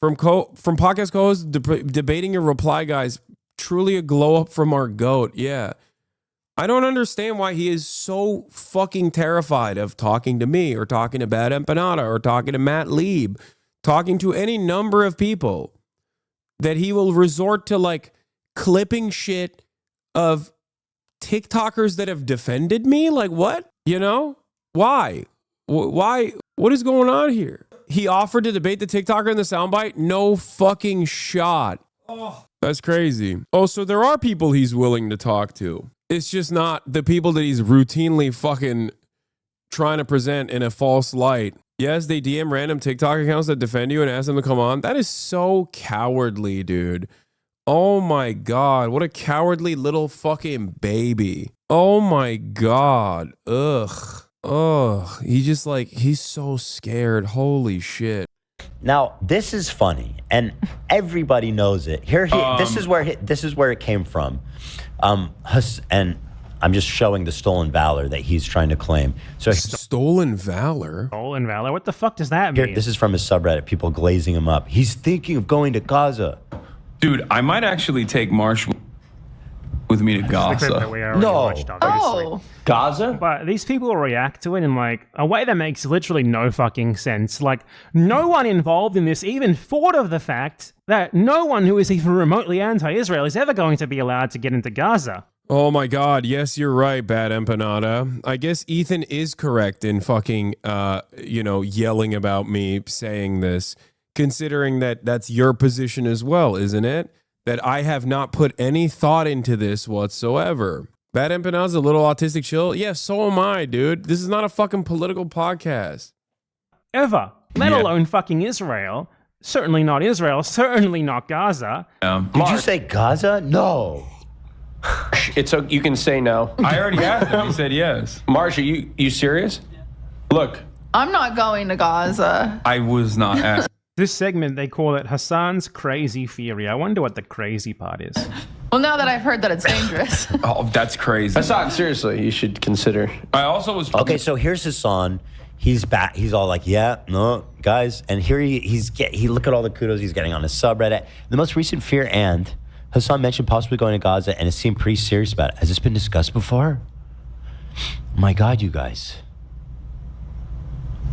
From podcast co-hosts debating your reply guys, truly a glow up from our GOAT. Yeah. I don't understand why he is so fucking terrified of talking to me, or talking to BadEmpanada, or talking to Matt Lieb, talking to any number of people, that he will resort to like clipping shit of TikTokers that have defended me. Like, what? You know? Why? Why? What is going on here? He offered to debate the TikToker in the soundbite. No fucking shot. Oh, that's crazy. Oh, so there are people he's willing to talk to. It's just not the people that he's routinely fucking trying to present in a false light. Yes, they DM random TikTok accounts that defend you and ask them to come on. That is so cowardly, dude. Oh my God. What a cowardly little fucking baby. Oh my God. Ugh. He's so scared. Holy shit. Now, this is funny, and everybody knows it. This is where it came from. And I'm just showing the stolen valor that he's trying to claim. So Stolen valor? Stolen valor? What the fuck does that here, mean? this is from his subreddit, people glazing him up. He's thinking of going to Gaza. Dude, I might actually take Marsh with me to The clip that Gaza. we already No. watched, obviously. Oh, Gaza? But these people react to it in like a way that makes literally no fucking sense. Like, no one involved in this even thought of the fact that no one who is even remotely anti-Israel is ever going to be allowed to get into Gaza. Oh my God. Yes, you're right, BadEmpanada. I guess Ethan is correct in fucking, yelling about me saying this, considering that that's your position as well, isn't it? That I have not put any thought into this whatsoever. BadEmpanada's a little autistic chill. Yeah, so am I, dude. This is not a fucking political podcast. Ever. Let Yeah. alone fucking Israel. Certainly not Israel. Certainly not Gaza. Did you say Gaza? No. You can say no. I already asked him. He said yes. Marsh, are you serious? Look, I'm not going to Gaza. I was not asking. This segment, they call it Hasan's Crazy Theory. I wonder what the crazy part is. Well, now that I've heard that it's dangerous. Oh, that's crazy. Hasan, seriously, you should consider. I also was Okay, so here's Hasan. He's back. He's all like, yeah, no, guys. And here he look at all the kudos he's getting on his subreddit. The most recent fear, and Hasan mentioned possibly going to Gaza, and it seemed pretty serious about it. Has this been discussed before? My God, you guys.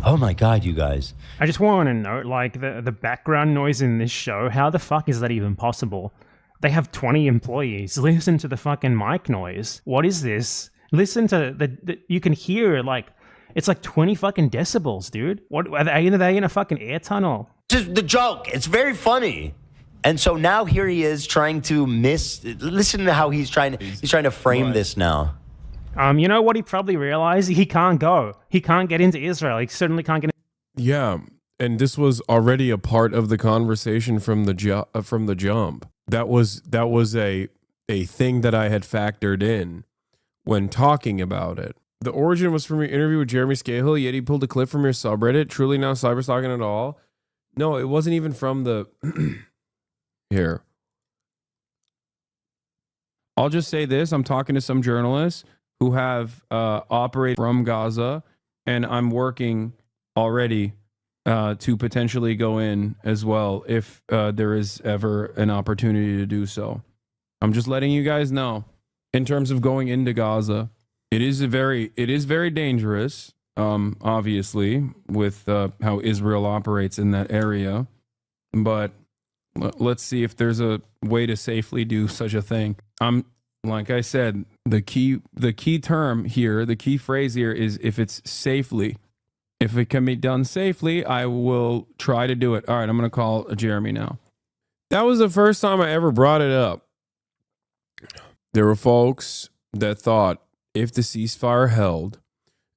Oh my God, you guys. I just want to note, like, the background noise in this show, how the fuck is that even possible? They have 20 employees. Listen to the fucking mic noise. What is this? Listen to you can hear, like, it's like 20 fucking decibels, dude. What are they in a fucking air tunnel? Just the joke. It's very funny. And so now here he is trying to listen to how he's trying to frame this now. You know what he probably realized? He can't go. He can't get into Israel. He certainly can't get Yeah, and this was already a part of the conversation from the jump. That was a thing that I had factored in when talking about it. The origin was from your interview with Jeremy Scahill, yet he pulled a clip from your subreddit. Truly not cyberstalking at all. No, it wasn't even from the... Here. I'll just say this. I'm talking to some journalists who have operated from Gaza, and I'm working already to potentially go in as well if there is ever an opportunity to do so. I'm just letting you guys know. In terms of going into Gaza, it is very dangerous, obviously, with how Israel operates in that area. But let's see if there's a way to safely do such a thing. Like I said, the key term here, the key phrase here is if it's safely. If it can be done safely, I will try to do it. All right, I'm going to call Jeremy now. That was the first time I ever brought it up. There were folks that thought if the ceasefire held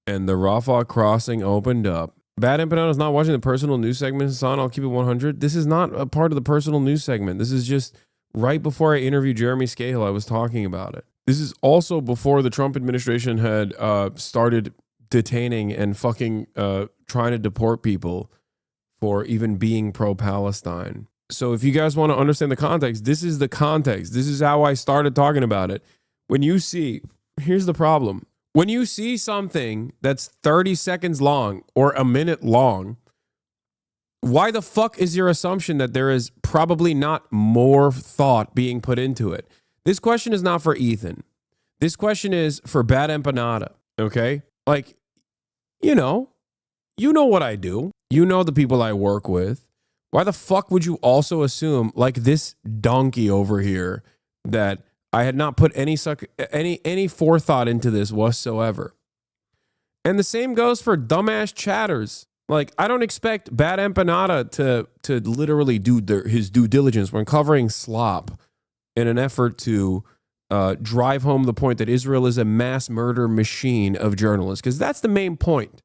and the Rafah crossing opened up, BadEmpanada is not watching the personal news segment, Hasan. I'll keep it 100. This is not a part of the personal news segment. This is just right before I interviewed Jeremy Scahill, I was talking about it. This is also before the Trump administration had started detaining and fucking trying to deport people for even being pro-Palestine. So if you guys want to understand the context, this is the context. This is how I started talking about it. When you see, here's the problem. When you see something that's 30 seconds long or a minute long, why the fuck is your assumption that there is probably not more thought being put into it? This question is not for Ethan. This question is for BadEmpanada, okay? Like, you know what I do. You know the people I work with. Why the fuck would you also assume, like this donkey over here, that I had not put any forethought into this whatsoever? And the same goes for dumbass chatters. Like, I don't expect BadEmpanada to literally do his due diligence when covering slop in an effort to drive home the point that Israel is a mass murder machine of journalists, because that's the main point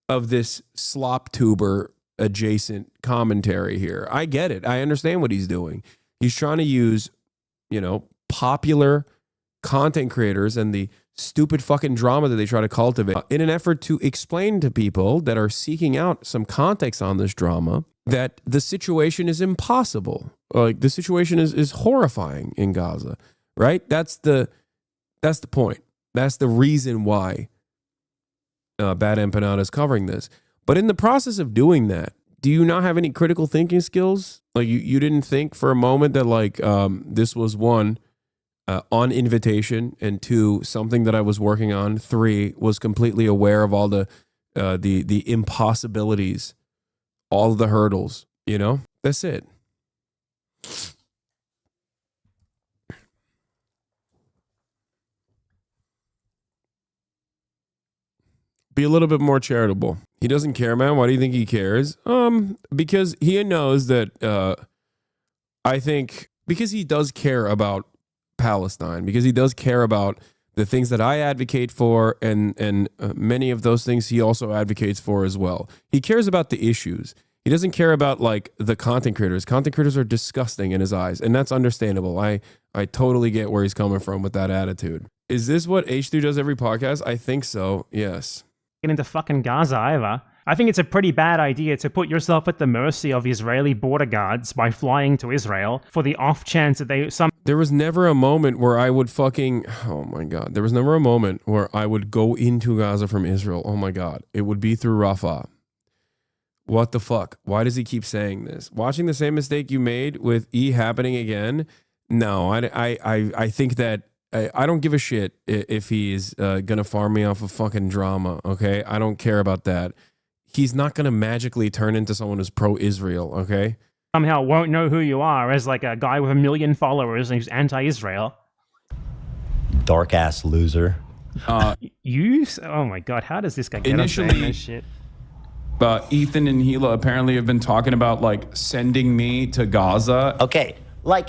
of this slop tuber adjacent commentary here. I get it. I understand what he's doing. He's trying to use, popular content creators and the stupid fucking drama that they try to cultivate in an effort to explain to people that are seeking out some context on this drama that the situation is impossible. Like, the situation is horrifying in Gaza, right? That's the point. That's the reason why BadEmpanada is covering this. But in the process of doing that, do you not have any critical thinking skills? Like you didn't think for a moment that like this was one, on invitation, and two, something that I was working on, three, was completely aware of all the impossibilities, all the hurdles, you know? That's it. Be a little bit more charitable. He doesn't care, man. Why do you think he cares? Because he knows that I think because he does care about Palestine, because he does care about the things that I advocate for, and many of those things he also advocates for as well. He cares about the issues. He doesn't care about like the content creators. Content creators are disgusting in his eyes, and that's understandable. I totally get where he's coming from with that attitude. Is this what H3 does every podcast? I think so. Yes. Get into fucking Gaza either. I think it's a pretty bad idea to put yourself at the mercy of Israeli border guards by flying to Israel for the off chance that they There was never a moment where I would fucking, oh my God. There was never a moment where I would go into Gaza from Israel. Oh my God. It would be through Rafah. What the fuck? Why does he keep saying this? Watching the same mistake you made with E happening again? No, I think that I don't give a shit if he's going to farm me off of fucking drama, okay? I don't care about that. He's not going to magically turn into someone who's pro-Israel, okay? somehow won't know who you are as like a guy with 1 million followers and who's anti-Israel. Dark ass loser. You? Oh my God, how does this guy get on saying this shit? Ethan and Gila apparently have been talking about like sending me to Gaza. Okay, like,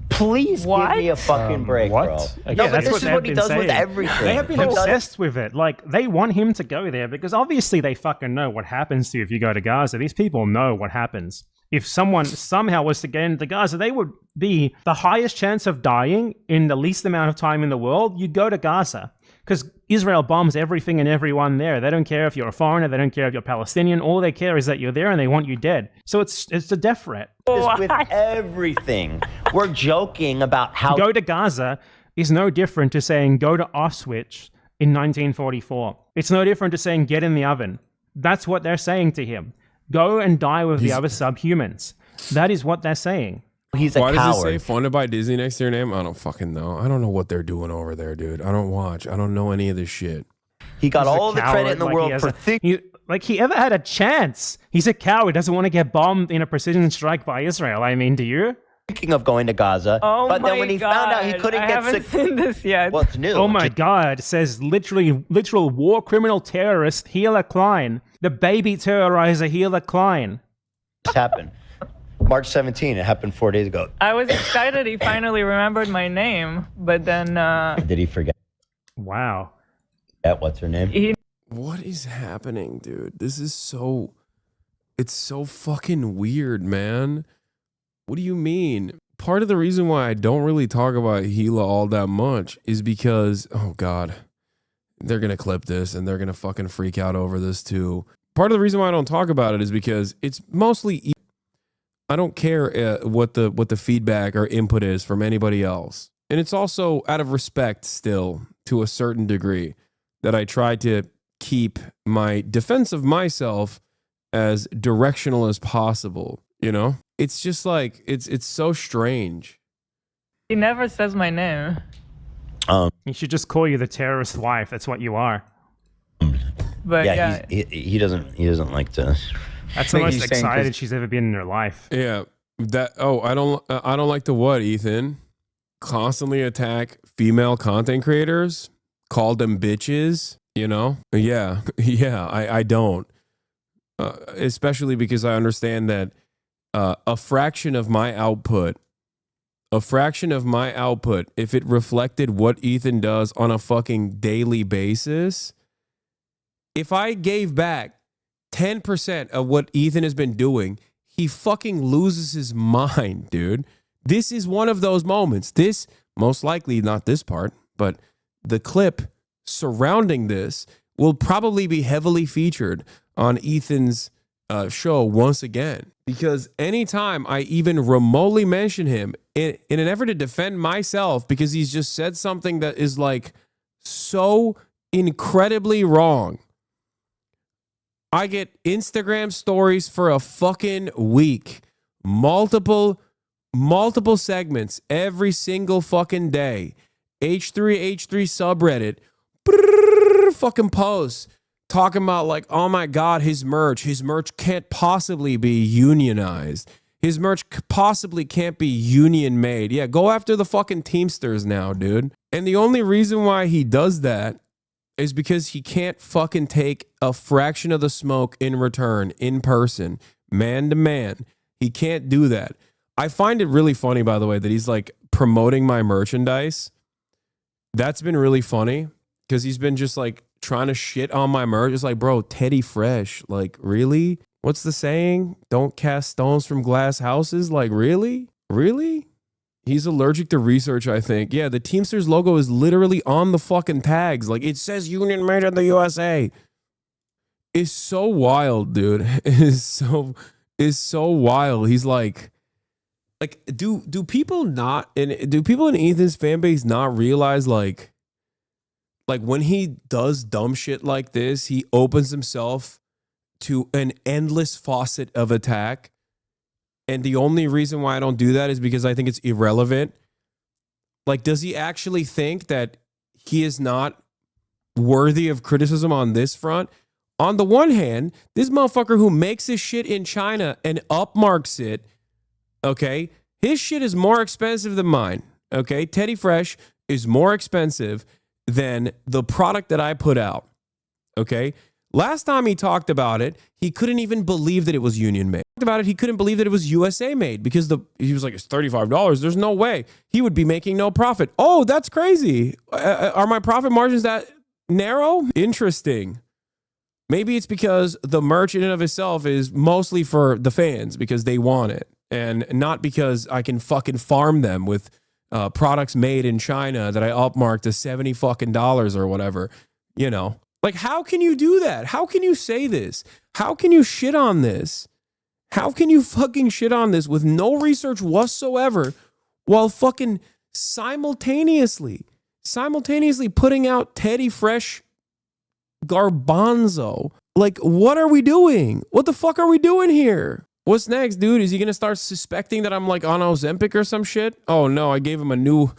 please give me a fucking break, bro. Okay, No, but that's this is what he does saying. with everything. They have been obsessed with it. Like, they want him to go there because obviously they fucking know what happens to you if you go to Gaza. These people know what happens. If someone somehow was to get into Gaza, they would be the highest chance of dying in the least amount of time in the world. You'd go to Gaza because Israel bombs everything and everyone there. They don't care if you're a foreigner. They don't care if you're Palestinian. All they care is that you're there and they want you dead. So it's a death threat. With everything. We're joking about how... Go to Gaza is no different to saying go to Auschwitz in 1944. It's no different to saying get in the oven. That's what they're saying to him. Go and die with the other subhumans. That is what they're saying. He's a Why coward. does it say funded by Disney next to your name? I don't fucking know. I don't know what they're doing over there, dude. I don't watch. I don't know any of this shit. He got He's all a the coward, credit in the like world for thinking... Like he ever had a chance. He's a coward. Doesn't want to get bombed in a precision strike by Israel. I mean, do you? of going to Gaza, but then when he found out he couldn't get sick... seen this yet. Well, it's new. Oh my God, says literal war criminal terrorist Hila Klein. The baby terrorizer Hila Klein. This happened. March 17, it happened 4 days ago. I was excited he finally remembered my name, but then... Did he forget? Wow. What's her name? What is happening, dude? This is so... It's so fucking weird, man. What do you mean? Part of the reason why I don't really talk about Gila all that much is because, oh God, they're going to clip this and they're going to fucking freak out over this too. Part of the reason why I don't talk about it is because it's mostly... I don't care what the feedback or input is from anybody else. And it's also out of respect still to a certain degree that I try to keep my defense of myself as directional as possible, you know? It's just like, it's so strange. He never says my name. He should just call you the terrorist wife. That's what you are. But yeah. He doesn't like to... That's the most excited she's ever been in her life. Yeah. I don't like the what, Ethan? Constantly attack female content creators? Call them bitches? You know? Yeah. Yeah, I don't. Especially because I understand that a fraction of my output, if it reflected what Ethan does on a fucking daily basis, if I gave back 10% of what Ethan has been doing, he fucking loses his mind, dude. This is one of those moments. This, most likely not this part, but the clip surrounding this will probably be heavily featured on Ethan's show once again. Because anytime I even remotely mention him in an effort to defend myself because he's just said something that is like so incredibly wrong. I get Instagram stories for a fucking week. Multiple segments every single fucking day. H3 subreddit. Fucking posts talking about like, oh my God, his merch can't possibly be unionized. His merch possibly can't be union made. Yeah, go after the fucking Teamsters now, dude. And the only reason why he does that is because he can't fucking take a fraction of the smoke in return, in person, man to man. He can't do that. I find it really funny, by the way, that he's like promoting my merchandise. That's been really funny because he's been just like trying to shit on my merch. It's like, bro, Teddy Fresh. Like, really? What's the saying? Don't cast stones from glass houses? Like, really? Really? He's allergic to research, I think. Yeah, the Teamsters logo is literally on the fucking tags. Like, it says Union Made in the USA. It's so wild, dude. It's so wild. He's like do people in Ethan's fan base not realize like when he does dumb shit like this, he opens himself to an endless faucet of attack. And the only reason why I don't do that is because I think it's irrelevant. Like, does he actually think that he is not worthy of criticism on this front? On the one hand, this motherfucker who makes his shit in China and upmarks it, okay, his shit is more expensive than mine, okay? Teddy Fresh is more expensive than the product that I put out, okay? Last time he talked about it, he couldn't even believe that it was union made. About it, he couldn't believe that it was USA made because he was like, it's $35. There's no way he would be making no profit. Oh, that's crazy. Are my profit margins that narrow? Interesting. Maybe it's because the merch in and of itself is mostly for the fans because they want it, and not because I can fucking farm them with products made in China that I upmarked to $70 fucking or whatever. You know, like, how can you do that? How can you say this? How can you shit on this? How can you fucking shit on this with no research whatsoever while fucking simultaneously putting out Teddy Fresh garbanzo? Like, what are we doing? What the fuck are we doing here? What's next, dude? Is he gonna start suspecting that I'm like on Ozempic or some shit? Oh no, I gave him a new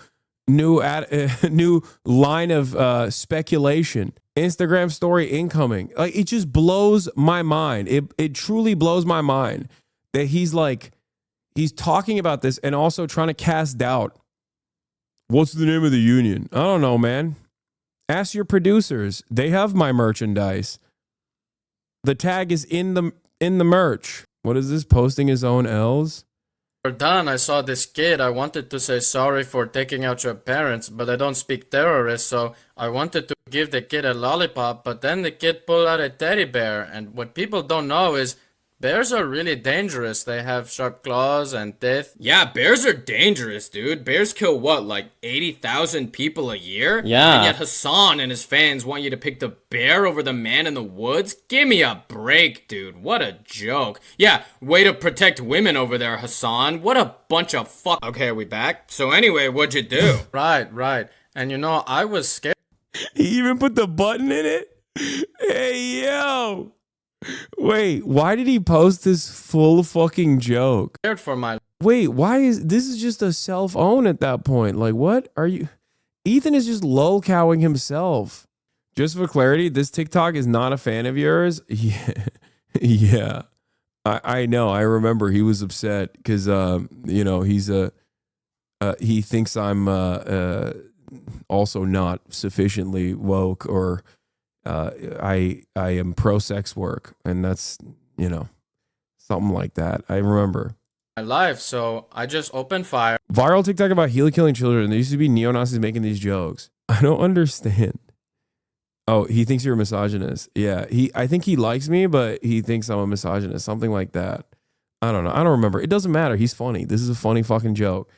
line of speculation. Instagram story incoming. Like, it just blows my mind. It truly blows my mind that he's talking about this and also trying to cast doubt. What's the name of the union? I don't know, man. Ask your producers. They have my merchandise. The tag is in the merch. What is this? Posting his own L's? Done. I saw this kid. I wanted to say sorry for taking out your parents, but I don't speak terrorist, so I wanted to give the kid a lollipop, but then the kid pulled out a teddy bear, and what people don't know is bears are really dangerous. They have sharp claws and teeth. Yeah, bears are dangerous, dude. Bears kill what, like 80,000 people a year? Yeah. And yet Hasan and his fans want you to pick the bear over the man in the woods? Give me a break, dude. What a joke. Yeah, way to protect women over there, Hasan. What a bunch of fuck. Okay, are we back? So anyway, what'd you do? Right. And you know, I was scared. He even put the button in it? Hey, yo. Wait, why did he post this full fucking joke? Scared for my. Wait, why is this just a self-own at that point? Like, what are you? Ethan is just lolcowing himself. Just for clarity, this TikTok is not a fan of yours. Yeah. I know. I remember he was upset because you know, he thinks I'm also not sufficiently woke, or I am pro sex work, and that's, you know, something like that. I remember My life, so I just opened fire. viral TikTok about Hela killing children. There used to be neo-Nazis making these jokes. I don't understand. Oh, he thinks you're a misogynist. Yeah, I think he likes me, but he thinks I'm a misogynist, something like that. I don't know. I don't remember. It doesn't matter. He's funny. This is a funny fucking joke.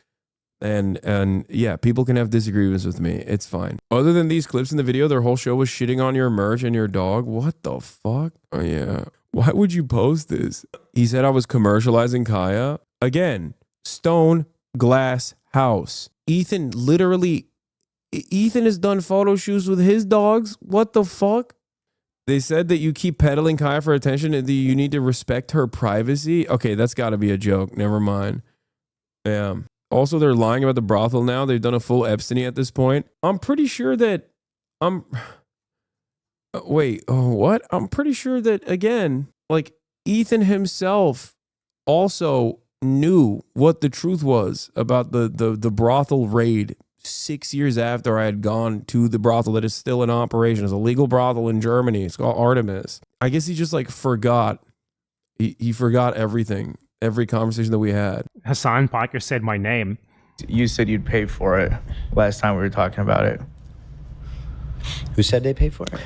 And yeah, people can have disagreements with me. It's fine. Other than these clips in the video, their whole show was shitting on your merch and your dog. What the fuck? Oh yeah. Why would you post this? He said I was commercializing Kaya. Again, stone glass house. Ethan literally Ethan has done photo shoots with his dogs. What the fuck? They said that you keep peddling Kaya for attention and that you need to respect her privacy. Okay, that's got to be a joke. Never mind. Yeah. Also, they're lying about the brothel now. They've done a full Epstein at this point. I'm pretty sure that wait, oh, what? I'm pretty sure that, again, like, Ethan himself also knew what the truth was about the brothel raid 6 years after I had gone to the brothel that is still in operation. It's a legal brothel in Germany. It's called Artemis. I guess he just like forgot. He forgot everything, every conversation that we had. Hasan Piker said my name. You said you'd pay for it last time we were talking about it. Who said they pay for it?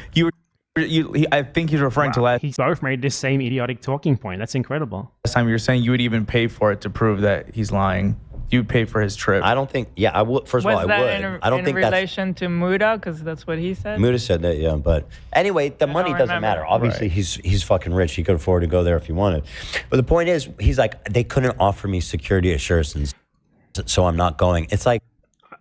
I think he's referring to He both made this same idiotic talking point. That's incredible. last time you were saying you would even pay for it to prove that he's lying. You'd pay for his trip. I don't think. Yeah, I would. First of all, I would. I don't think in that's. relation to Muda, because that's what he said. Muda said that, yeah. But anyway, the money doesn't matter. Obviously, he's fucking rich. He could afford to go there if he wanted. But the point is, he's like, they couldn't offer me security assurances, so I'm not going. It's like,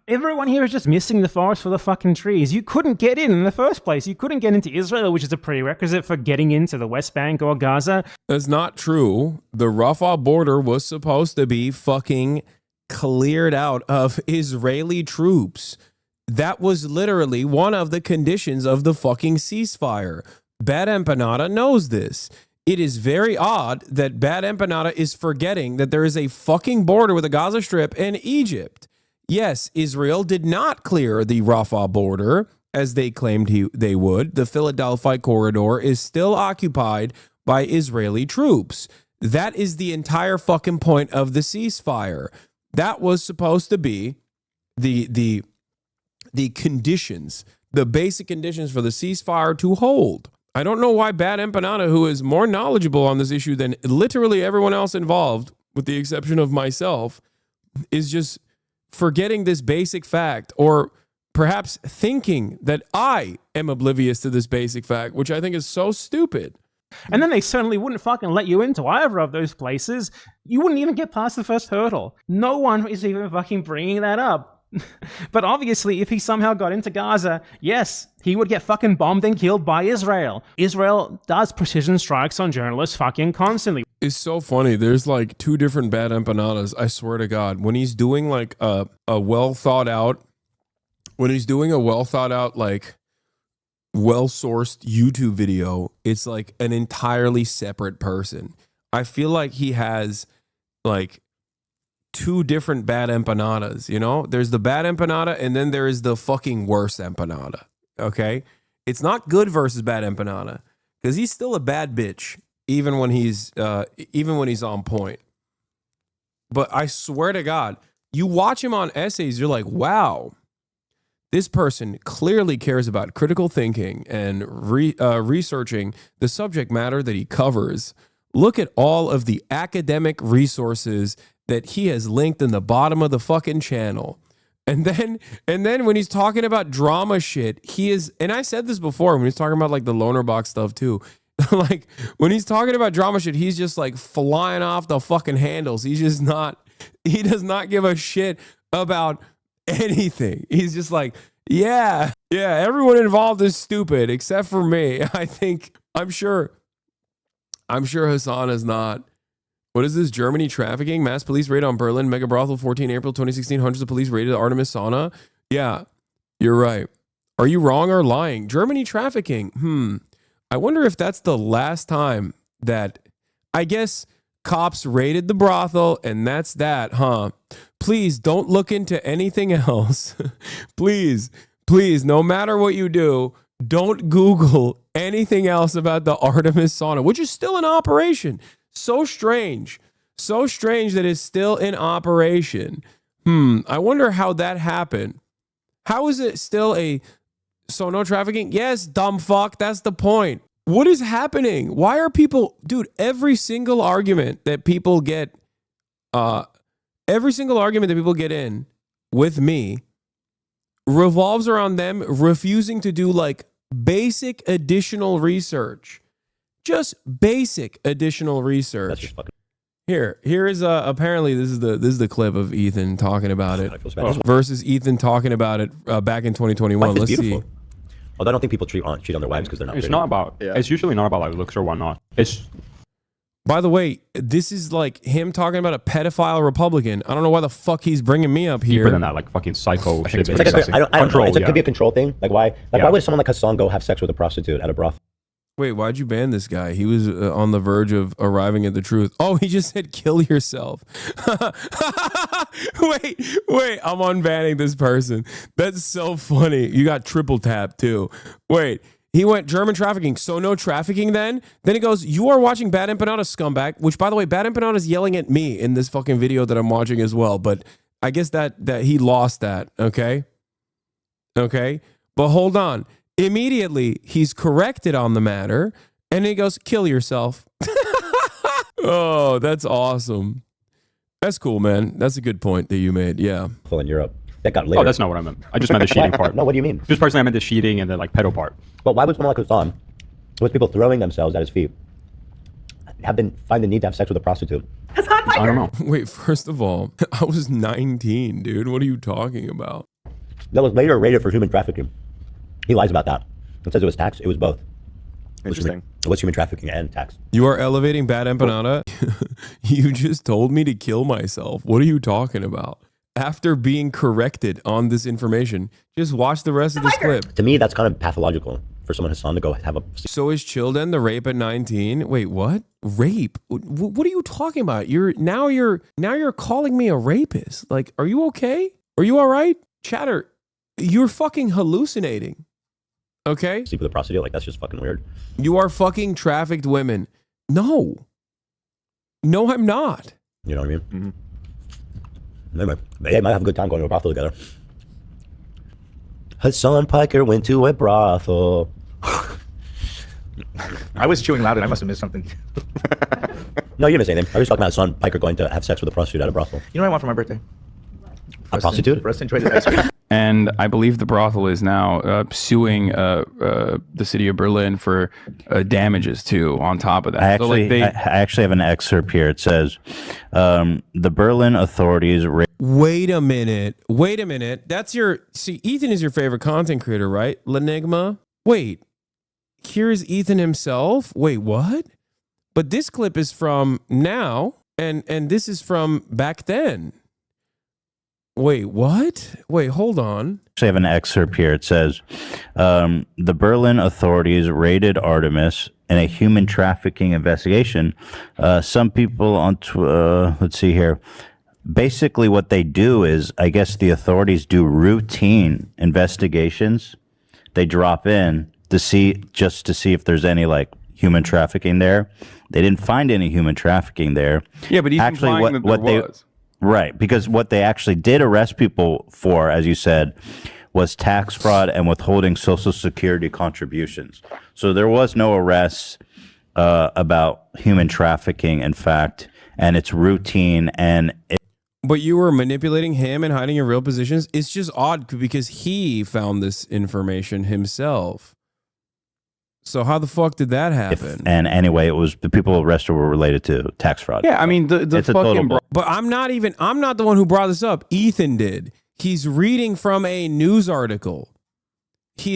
everyone here is just missing the forest for the fucking trees. You couldn't get in the first place. You couldn't get into Israel, which is a prerequisite for getting into the West Bank or Gaza. That's not true. The Rafah border was supposed to be fucking cleared out of Israeli troops. That was literally one of the conditions of the fucking ceasefire. BadEmpanada knows this. It is very odd that BadEmpanada is forgetting that there is a fucking border with the Gaza Strip and Egypt. Yes, Israel did not clear the Rafah border as they claimed they would. The Philadelphia corridor is still occupied by Israeli troops. That is the entire fucking point of the ceasefire. That was supposed to be the conditions, the basic conditions for the ceasefire to hold. I don't know why BadEmpanada, who is more knowledgeable on this issue than literally everyone else involved, with the exception of myself, is just forgetting this basic fact, or perhaps thinking that I am oblivious to this basic fact, which I think is so stupid. And then they certainly wouldn't fucking let you into either of those places. You wouldn't even get past the first hurdle. No one is even fucking bringing that up. But obviously, if he somehow got into Gaza, yes, he would get fucking bombed and killed by Israel. Israel does precision strikes on journalists fucking constantly. It's so funny. There's like two different BadEmpanadas, I swear to God. When he's doing like a well thought out, like well-sourced YouTube video, it's like an entirely separate person. I feel like he has like two different BadEmpanadas, you know? There's the BadEmpanada and then there is the fucking worst empanada, okay? It's not good versus BadEmpanada because he's still a bad bitch even when he's on point. But I swear to God, you watch him on essays, you're like, wow, this person clearly cares about critical thinking and researching the subject matter that he covers. Look at all of the academic resources that he has linked in the bottom of the fucking channel. And then when he's talking about drama shit, he is, and I said this before when he's talking about like the loner box stuff too. Like when he's talking about drama shit, he's just like flying off the fucking handles. He does not give a shit about anything. He's just like, yeah, everyone involved is stupid except for me. I'm sure Hasan is not. What is this? Germany trafficking? Mass police raid on Berlin. Mega brothel 14 April 2016. Hundreds of police raided Artemis sauna. Yeah, you're right. Are you wrong or lying? Germany trafficking. I wonder if that's the last time that, I guess, cops raided the brothel and that's that, huh? Please don't look into anything else. Please, no matter what you do, don't Google anything else about the Artemis sauna, which is still in operation. So strange that it's still in operation. I wonder how that happened. How is it still so no trafficking? Yes, dumb fuck, that's the point. What is happening? Why are people, dude, every single argument that people get in with me revolves around them refusing to do like basic additional research. Just basic additional research. Here is apparently this is the clip of Ethan talking about it versus Ethan talking about it back in 2021. Let's see. Although I don't think people cheat on their wives because they're not. It's not about. It's usually not about like looks or whatnot. It's. By the way, this is like him talking about a pedophile Republican. I don't know why the fuck he's bringing me up here. Deeper than that, like fucking psycho shit. It's like I don't know. It could be a control thing. Like why? Like why would someone like Hasan go have sex with a prostitute at a brothel? Wait, why'd you ban this guy? He was on the verge of arriving at the truth. Oh, he just said kill yourself. wait, I'm unbanning this person. That's so funny. You got triple tap too. Wait, he went German trafficking. So no trafficking then? Then he goes, you are watching BadEmpanada, scumbag, which by the way, BadEmpanada is yelling at me in this fucking video that I'm watching as well. But I guess that he lost that, okay? Okay, but hold on. Immediately, he's corrected on the matter, and he goes, kill yourself. Oh, that's awesome. That's cool, man. That's a good point that you made, yeah. In Europe. That got later. Oh, that's not what I meant. I just meant the cheating part. No, what do you mean? Just personally, I meant the cheating and the like pedo part. But why would someone like Hasan, with people throwing themselves at his feet, find the need to have sex with a prostitute? I don't know. Wait, first of all, I was 19, dude. What are you talking about? That was later rated for human trafficking. He lies about that. It says it was tax. It was both. Interesting. It was human trafficking and tax. You are elevating BadEmpanada. You just told me to kill myself. What are you talking about? After being corrected on this information, just watch the rest of this clip. To me, that's kind of pathological for someone Hasan to go have a. So is Childen the rape at 19? Wait, what? Rape? What are you talking about? Now you're calling me a rapist. Like, are you okay? Are you all right? Chatter, you're fucking hallucinating. Okay? Sleep with a prostitute, like that's just fucking weird. You are fucking trafficked women. No, I'm not. You know what I mean? Mm-hmm. They might have a good time going to a brothel together. Hasan Piker went to a brothel. I was chewing loud and I must have missed something. No, you didn't miss anything. I was talking about Hasan Piker going to have sex with a prostitute at a brothel. You know what I want for my birthday? A prostitute? For us to enjoy the ice cream. And I believe the brothel is now suing the city of Berlin for damages too. On top of that, I actually have an excerpt here. It says the Berlin authorities. Wait a minute. That's Ethan is your favorite content creator, right? Lenigma. Wait, here's Ethan himself. Wait, what? But this clip is from now, and this is from back then. Wait, what? Wait, hold on. I have an excerpt here. It says, the Berlin authorities raided Artemis in a human trafficking investigation. Some people on, let's see here. Basically what they do is, I guess the authorities do routine investigations. They drop in to see if there's any like human trafficking there. They didn't find any human trafficking there. Yeah, but he's implying that there was. Right, because what they actually did arrest people for, as you said, was tax fraud and withholding Social Security contributions. So there was no arrests about human trafficking, in fact, and it's routine. But you were manipulating him and hiding your real positions? It's just odd because he found this information himself. So how the fuck did that happen? And anyway, it was the people arrested were related to tax fraud. Yeah, I mean the fucking. But I'm not the one who brought this up. Ethan did. He's reading from a news article. So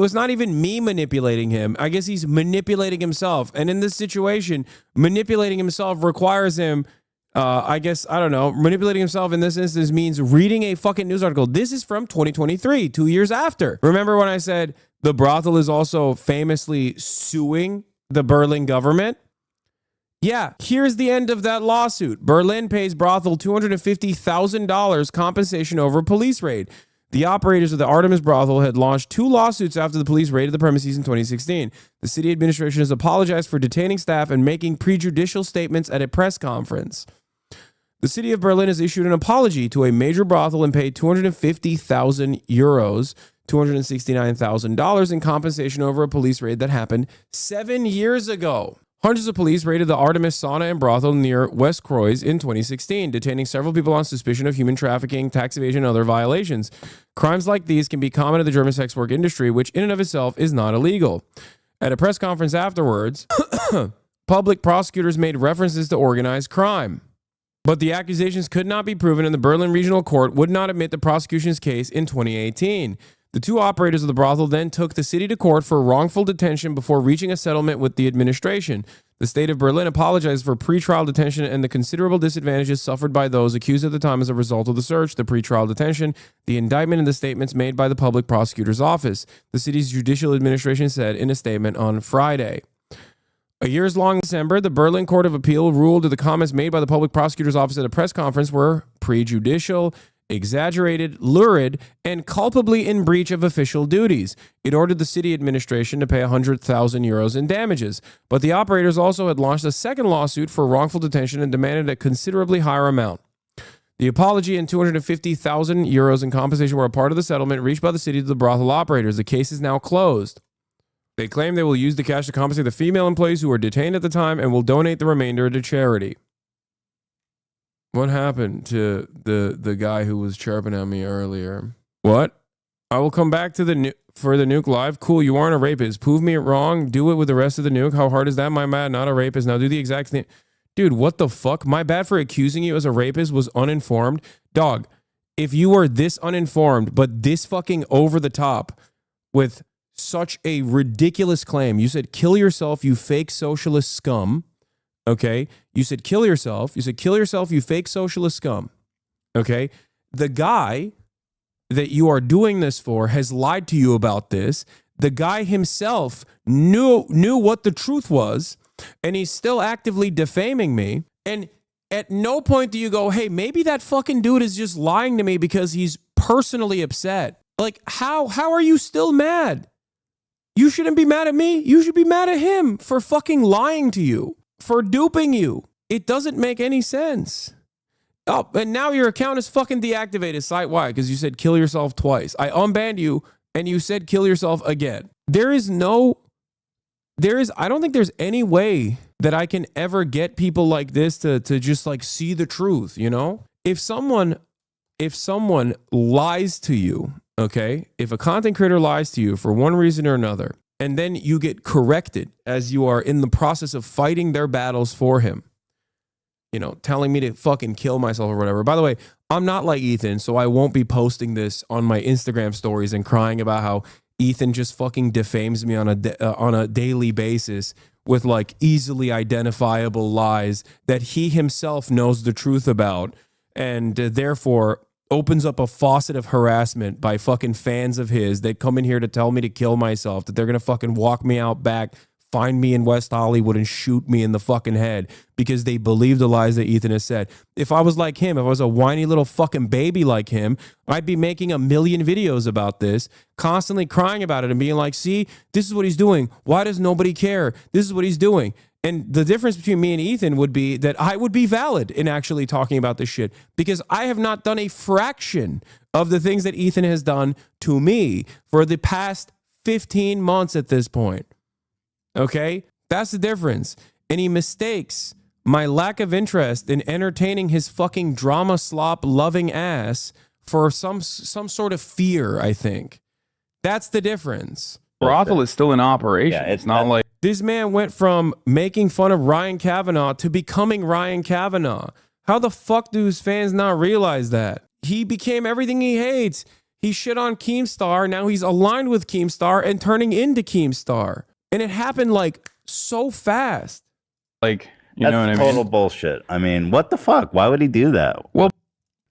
it's not even me manipulating him. I guess he's manipulating himself. And in this situation, manipulating himself requires him. Manipulating himself in this instance means reading a fucking news article. This is from 2023, 2 years after. Remember when I said the brothel is also famously suing the Berlin government? Yeah, here's the end of that lawsuit. Berlin pays brothel $250,000 compensation over a police raid. The operators of the Artemis brothel had launched 2 lawsuits after the police raided the premises in 2016. The city administration has apologized for detaining staff and making prejudicial statements at a press conference. The city of Berlin has issued an apology to a major brothel and paid 250,000 euros, $269,000 in compensation over a police raid that happened 7 years ago. Hundreds of police raided the Artemis sauna and brothel near West Croix in 2016, detaining several people on suspicion of human trafficking, tax evasion, and other violations. Crimes like these can be common in the German sex work industry, which in and of itself is not illegal. At a press conference afterwards, public prosecutors made references to organized crime. But the accusations could not be proven, and the Berlin Regional Court would not admit the prosecution's case in 2018. The two operators of the brothel then took the city to court for wrongful detention before reaching a settlement with the administration. The state of Berlin apologized for pretrial detention and the considerable disadvantages suffered by those accused at the time as a result of the search, the pretrial detention, the indictment, and the statements made by the public prosecutor's office, the city's judicial administration said in a statement on Friday. A years-long December, the Berlin Court of Appeal ruled that the comments made by the public prosecutor's office at a press conference were prejudicial, exaggerated, lurid, and culpably in breach of official duties. It ordered the city administration to pay 100,000 euros in damages, but the operators also had launched a second lawsuit for wrongful detention and demanded a considerably higher amount. The apology and 250,000 euros in compensation were a part of the settlement reached by the city to the brothel operators. The case is now closed. They claim they will use the cash to compensate the female employees who were detained at the time and will donate the remainder to charity. What happened to the guy who was chirping at me earlier? What? I will come back to the for the nuke live. Cool, you aren't a rapist. Prove me wrong. Do it with the rest of the nuke. How hard is that? My bad, not a rapist. Now do the exact thing. Dude, what the fuck? My bad for accusing you as a rapist was uninformed. Dog, if you were this uninformed, but this fucking over the top with such a ridiculous claim. You said, kill yourself, you fake socialist scum. Okay? You said, kill yourself. You said, kill yourself, you fake socialist scum. Okay? The guy that you are doing this for has lied to you about this. The guy himself knew what the truth was, and he's still actively defaming me. And at no point do you go, hey, maybe that fucking dude is just lying to me because he's personally upset. Like, how are you still mad? You shouldn't be mad at me. You should be mad at him for fucking lying to you, for duping you. It doesn't make any sense. Oh, and now your account is fucking deactivated site-wide because you said kill yourself twice. I unbanned you and you said kill yourself again. I don't think there's any way that I can ever get people like this to just like see the truth, you know? If someone lies to you, okay, if a content creator lies to you for one reason or another, and then you get corrected as you are in the process of fighting their battles for him, you know, telling me to fucking kill myself or whatever. By the way, I'm not like Ethan, so I won't be posting this on my Instagram stories and crying about how Ethan just fucking defames me on a daily basis with like easily identifiable lies that he himself knows the truth about, and therefore opens up a faucet of harassment by fucking fans of his that come in here to tell me to kill myself, that they're going to fucking walk me out back, find me in West Hollywood and shoot me in the fucking head because they believe the lies that Ethan has said. If I was like him, if I was a whiny little fucking baby like him, I'd be making a million videos about this, constantly crying about it and being like, see, this is what he's doing. Why does nobody care? This is what he's doing. And the difference between me and Ethan would be that I would be valid in actually talking about this shit because I have not done a fraction of the things that Ethan has done to me for the past 15 months at this point. Okay? That's the difference. And he mistakes my lack of interest in entertaining his fucking drama slop loving ass for some sort of fear, I think. That's the difference. Brothel is still in operation. Yeah, it's not like this man went from making fun of Ryan Kavanaugh to becoming Ryan Kavanaugh. How the fuck do his fans not realize that? He became everything he hates. He shit on Keemstar. Now he's aligned with Keemstar and turning into Keemstar. And it happened like so fast. Like, you That's know what I mean? total bullshit. I mean, what the fuck? Why would he do that? Well,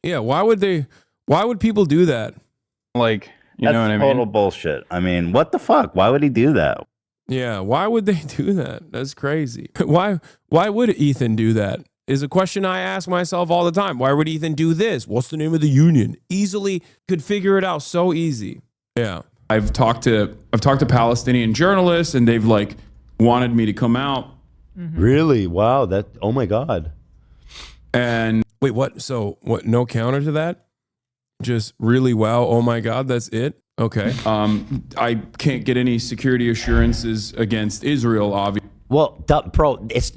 yeah, why would people do that? Like, you know what I mean? Total bullshit. I mean, what the fuck? Why would he do that? Yeah, why would they do that? That's crazy. Why would Ethan do that? Is a question I ask myself all the time. Why would Ethan do this? What's the name of the union? Easily could figure it out so easy. Yeah. I've talked to Palestinian journalists and they've like wanted me to come out. Really? Wow. Oh my God. And wait, what? So what? No counter to that? Just really wow. Oh my God. That's it. Okay. I can't get any security assurances against Israel, obviously. Well, bro, it's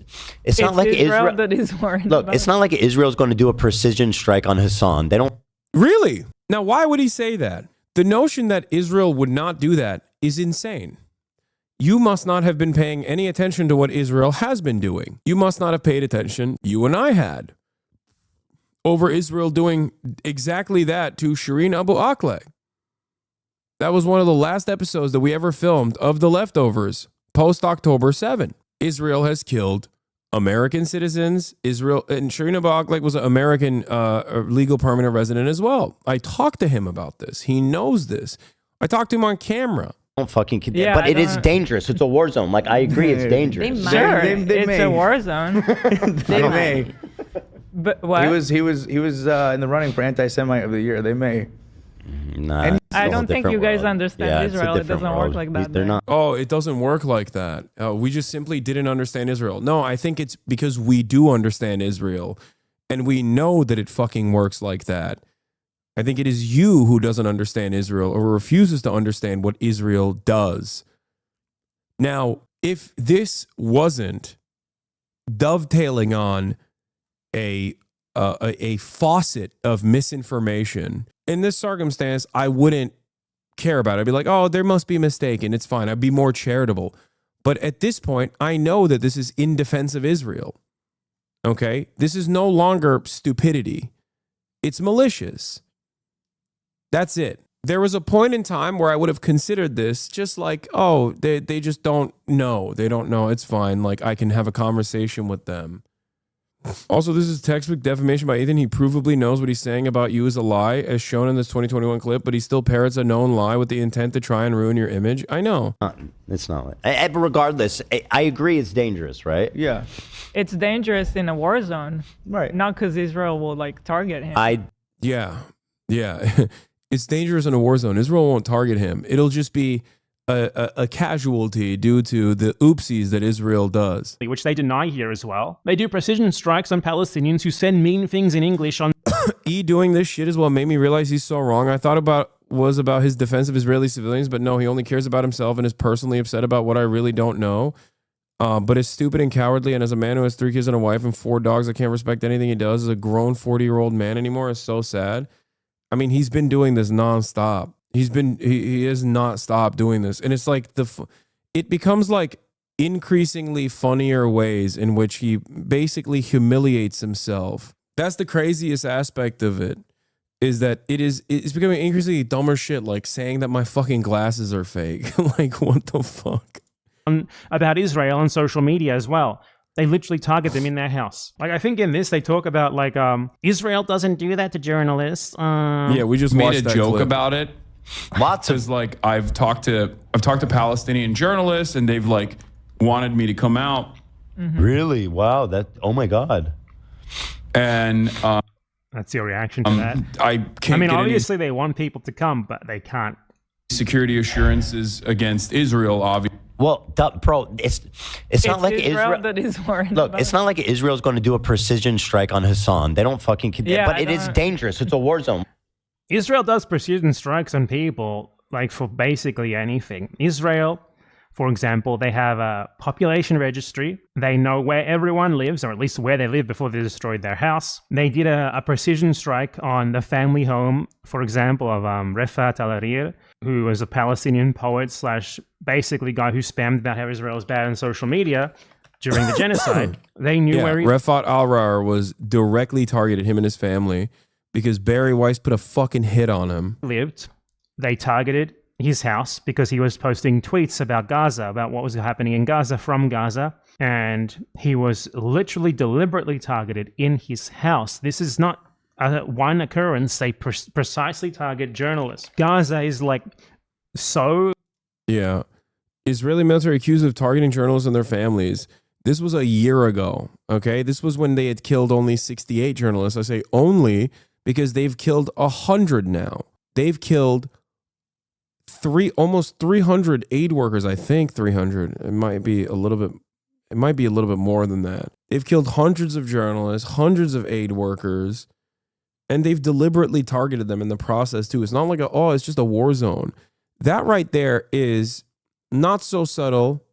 not like Israel that is worried. Look, it's not like Israel's going to do a precision strike on Hasan. They don't. Really? Now, why would he say that? The notion that Israel would not do that is insane. You must not have been paying any attention to what Israel has been doing. You must not have paid attention. You and I had. Over Israel doing exactly that to Shireen Abu Akleh. That was one of the last episodes that we ever filmed of The Leftovers, post-October 7. Israel has killed American citizens. Israel, and Shireen Abu Akleh was an American legal permanent resident as well. I talked to him about this. He knows this. I talked to him on camera. Don't fucking but it is dangerous. It's a war zone. Like, I agree, it's dangerous. Sure, They it's may. a war zone. They may. But what? He was in the running for anti-Semite of the year. They may. Nah, I don't think you guys understand Israel. It doesn't work like that. They're not. Oh, it doesn't work like that. We just simply didn't understand Israel. No, I think it's because we do understand Israel, and we know that it fucking works like that. I think it is you who doesn't understand Israel or refuses to understand what Israel does. Now, if this wasn't dovetailing on a faucet of misinformation, in this circumstance, I wouldn't care about it. I'd be like, oh, there must be a mistake, and it's fine. I'd be more charitable. But at this point, I know that this is in defense of Israel. Okay? This is no longer stupidity. It's malicious. That's it. There was a point in time where I would have considered this just like, oh, they just don't know. They don't know. It's fine. Like, I can have a conversation with them. Also, this is textbook defamation by Ethan. He provably knows what he's saying about you is a lie, as shown in this 2021 clip, but he still parrots a known lie with the intent to try and ruin your image. I know. It's not. But regardless, I agree it's dangerous, right? Yeah. It's dangerous in a war zone. Right. Not because Israel will like target him. Yeah. It's dangerous in a war zone. Israel won't target him. It'll just be a casualty due to the oopsies that Israel does. Which they deny here as well. They do precision strikes on Palestinians who send mean things in English on... Doing this shit is what made me realize he's so wrong. I thought was about his defense of Israeli civilians, but no, he only cares about himself and is personally upset about what I really don't know. But is stupid and cowardly, and as a man who has 3 kids and a wife and 4 dogs, I can't respect anything he does as a grown 40-year-old man anymore. Is so sad. I mean, he's been doing this nonstop. He has not stopped doing this. And it's like it becomes like increasingly funnier ways in which he basically humiliates himself. That's the craziest aspect of it, is that it's becoming increasingly dumber shit, like saying that my fucking glasses are fake. Like, what the fuck? About Israel on social media as well. They literally target them in their house. Like, I think in this, they talk about, like, Israel doesn't do that to journalists. Yeah, we just made a that joke clip. about it. Lots of like I've talked to Palestinian journalists, and they've like wanted me to come out. Really? Wow. Oh my God. And that's your reaction to that? I mean, obviously they want people to come, but they can't. Security assurances against Israel, obviously. Well, bro, it's not like Israel that is worried. Look, about it's not like Israel's going to do a precision strike on Hasan. They don't fucking. Yeah, but it is dangerous. It's a war zone. Israel does precision strikes on people, like, for basically anything. Israel, for example, they have a population registry. They know where everyone lives, or at least where they lived before they destroyed their house. They did a precision strike on the family home, for example, of Refat Al-Arir, who was a Palestinian poet / basically guy who spammed about how Israel is bad on social media during the genocide. They knew where he... Refat Al-Arir was directly targeted, him and his family, because Barry Weiss put a fucking hit on him. Lived. They targeted his house because he was posting tweets about Gaza, about what was happening in Gaza from Gaza. And he was literally deliberately targeted in his house. This is not one occurrence. They precisely target journalists. Gaza is like so... Yeah. Israeli military accused of targeting journalists and their families. This was a year ago, okay? This was when they had killed only 68 journalists. I say only because they've killed 100 now. They've killed almost 300 aid workers. I think 300. It might be a little bit more than that. They've killed hundreds of journalists, hundreds of aid workers, and they've deliberately targeted them in the process too. It's not like it's just a war zone. That right there is not so subtle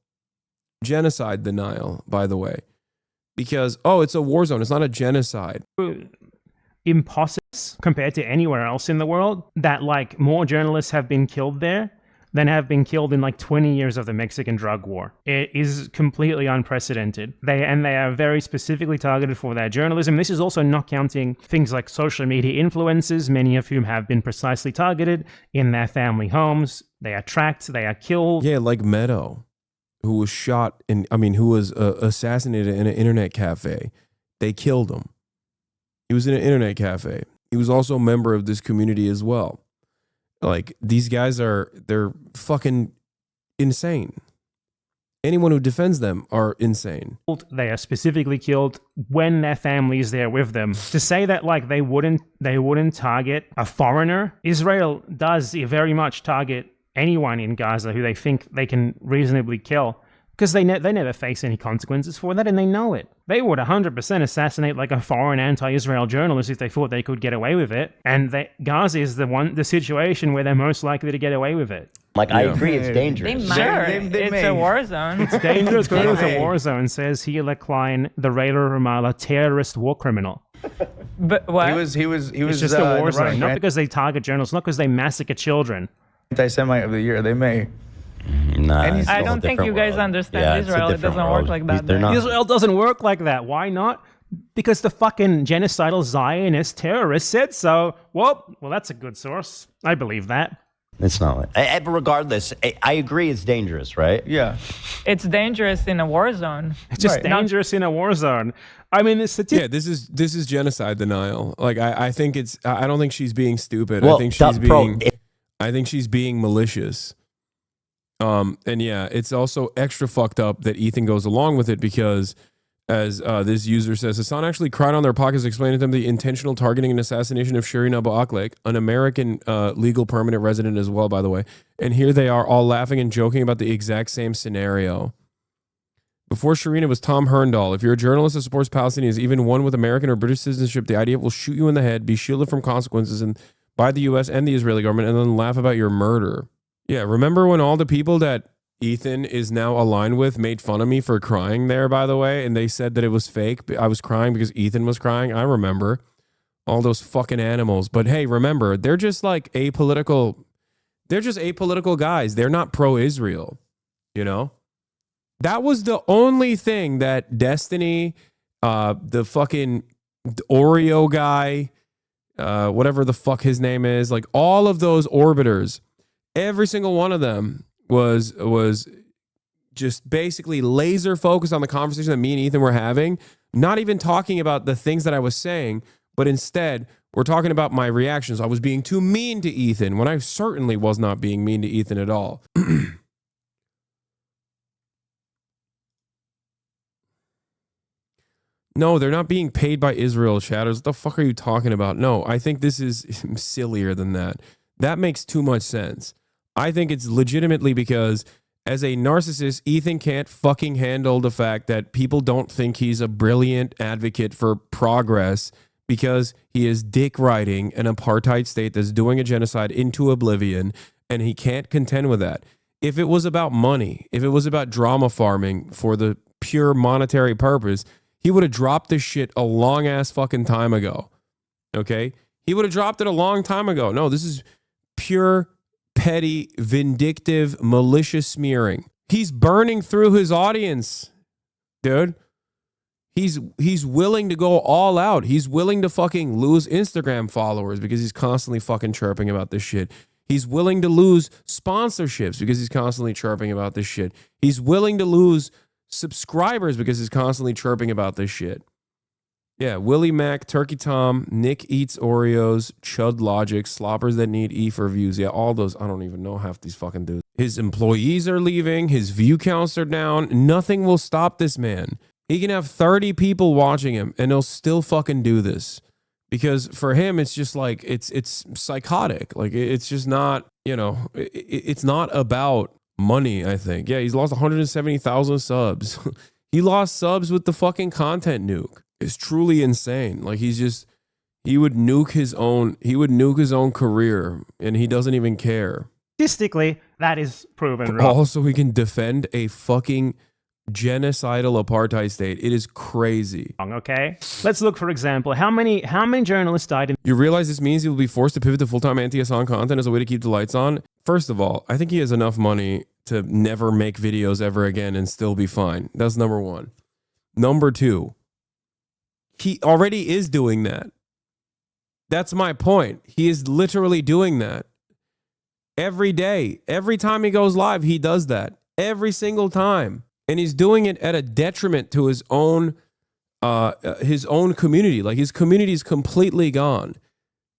genocide denial, by the way, because it's a war zone. It's not a genocide. Impossible compared to anywhere else in the world, that like more journalists have been killed there than have been killed in like 20 years of the Mexican drug war. It is completely unprecedented. They are very specifically targeted for their journalism. This is also not counting things like social media influencers, many of whom have been precisely targeted in their family homes. They are tracked, they are killed. Yeah, like Meadow, who was shot who was assassinated in an internet cafe. They killed him. He was in an internet cafe. He was also a member of this community as well. Like, these guys they're fucking insane. Anyone who defends them are insane. They are specifically killed when their family is there with them. To say that like they wouldn't target a foreigner, Israel does very much target anyone in Gaza who they think they can reasonably kill, because they never face any consequences for that, and they know it. They would 100% assassinate like a foreign anti-Israel journalist if they thought they could get away with it. And Gaza is the situation where they're most likely to get away with it. Like, I agree, it's dangerous. It's a war zone. It's dangerous because it's a war zone, says Hila Klein, the Raider Ramallah terrorist war criminal. But what? He was It's just a war zone, not because they target journalists, not because they massacre children. Anti-Semite of the year. They may. Nah, I don't think you guys understand Israel. It doesn't work like that. Israel doesn't work like that. Why not? Because the fucking genocidal Zionist terrorist said so. Well, that's a good source. I believe that. It's not. But regardless, I agree it's dangerous, right? Yeah. It's dangerous in a war zone. It's just dangerous in a war zone. I mean, this is genocide denial. Like, I think I don't think she's being stupid. Well, I think she's being malicious. And yeah, it's also extra fucked up that Ethan goes along with it because, as this user says, Hasan actually cried on their podcast explaining to them the intentional targeting and assassination of Shireen Abu Akleh, an American legal permanent resident as well, by the way. And here they are all laughing and joking about the exact same scenario. Before Shireen, it was Tom Herndal. If you're a journalist that supports Palestinians, even one with American or British citizenship, the IDF will shoot you in the head, be shielded from consequences by the U.S. and the Israeli government, and then laugh about your murder. Yeah, remember when all the people that Ethan is now aligned with made fun of me for crying there, by the way, and they said that it was fake. I was crying because Ethan was crying. I remember all those fucking animals. But hey, remember, they're just like apolitical. They're just apolitical guys. They're not pro-Israel, you know? That was the only thing that Destiny, the fucking Oreo guy, whatever the fuck his name is, like all of those orbiters, every single one of them was just basically laser focused on the conversation that me and Ethan were having, not even talking about the things that I was saying, but instead we're talking about my reactions. I was being too mean to Ethan when I certainly was not being mean to Ethan at all. No, they're not being paid by Israel, Shadows. What the fuck are you talking about? No, I think this is sillier than that. That makes too much sense. I think it's legitimately because as a narcissist, Ethan can't fucking handle the fact that people don't think he's a brilliant advocate for progress because he is dick riding an apartheid state that's doing a genocide into oblivion, and he can't contend with that. If it was about money, if it was about drama farming for the pure monetary purpose, he would have dropped this shit a long ass fucking time ago. Okay? He would have dropped it a long time ago. No, this is pure, petty, vindictive, malicious smearing. He's burning through his audience, dude. He's willing to go all out. He's willing to fucking lose Instagram followers because he's constantly fucking chirping about this shit. He's willing to lose sponsorships because he's constantly chirping about this shit. He's willing to lose subscribers because he's constantly chirping about this shit. Yeah, Willie Mac, Turkey Tom, Nick Eats Oreos, Chud Logic, Sloppers That Need E for Views. Yeah, all those. I don't even know half these fucking dudes. His employees are leaving. His view counts are down. Nothing will stop this man. He can have 30 people watching him and he'll still fucking do this. Because for him, it's just like, it's psychotic. Like, it's just not, it's not about money, I think. Yeah, he's lost 170,000 subs. He lost subs with the fucking content nuke. It's truly insane. Like, he would nuke his own career and he doesn't even care. Statistically, that is proven wrong. Also, he can defend a fucking genocidal apartheid state. It is crazy. Okay, let's look, for example, how many journalists died in. You realize this means he will be forced to pivot to full-time anti-Hassan content as a way to keep the lights on? First of all, I think he has enough money to never make videos ever again and still be fine. That's number one. Number two, he already is doing that. That's my point. He is literally doing that. Every day, every time he goes live, he does that. Every single time. And he's doing it at a detriment to his own community. Like, his community is completely gone.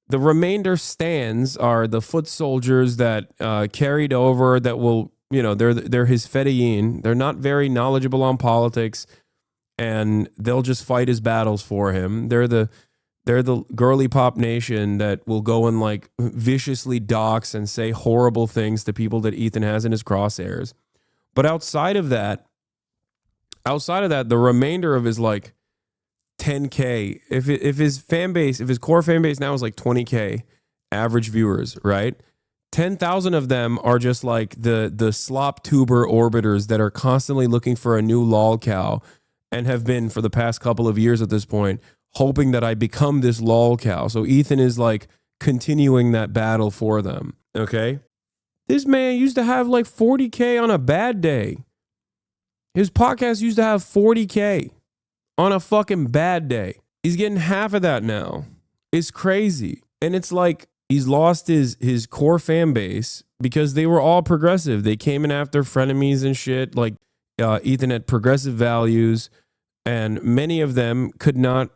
The remainder stands are the foot soldiers that carried over that will, they're his fedayeen. They're not very knowledgeable on politics, and they'll just fight his battles for him. They're the girly pop nation that will go and like viciously dox and say horrible things to people that Ethan has in his crosshairs. But outside of that, the remainder of his like 10K, if his fan base, if his core fan base now is like 20K average viewers, right? 10,000 of them are just like the slop tuber orbiters that are constantly looking for a new lol cow and have been for the past couple of years at this point, hoping that I become this lol cow. So Ethan is like continuing that battle for them. Okay. This man used to have like 40K on a bad day. His podcast used to have 40K on a fucking bad day. He's getting half of that now. It's crazy. And it's like he's lost his core fan base because they were all progressive. They came in after frenemies and shit. Like Ethan had progressive values, and many of them could not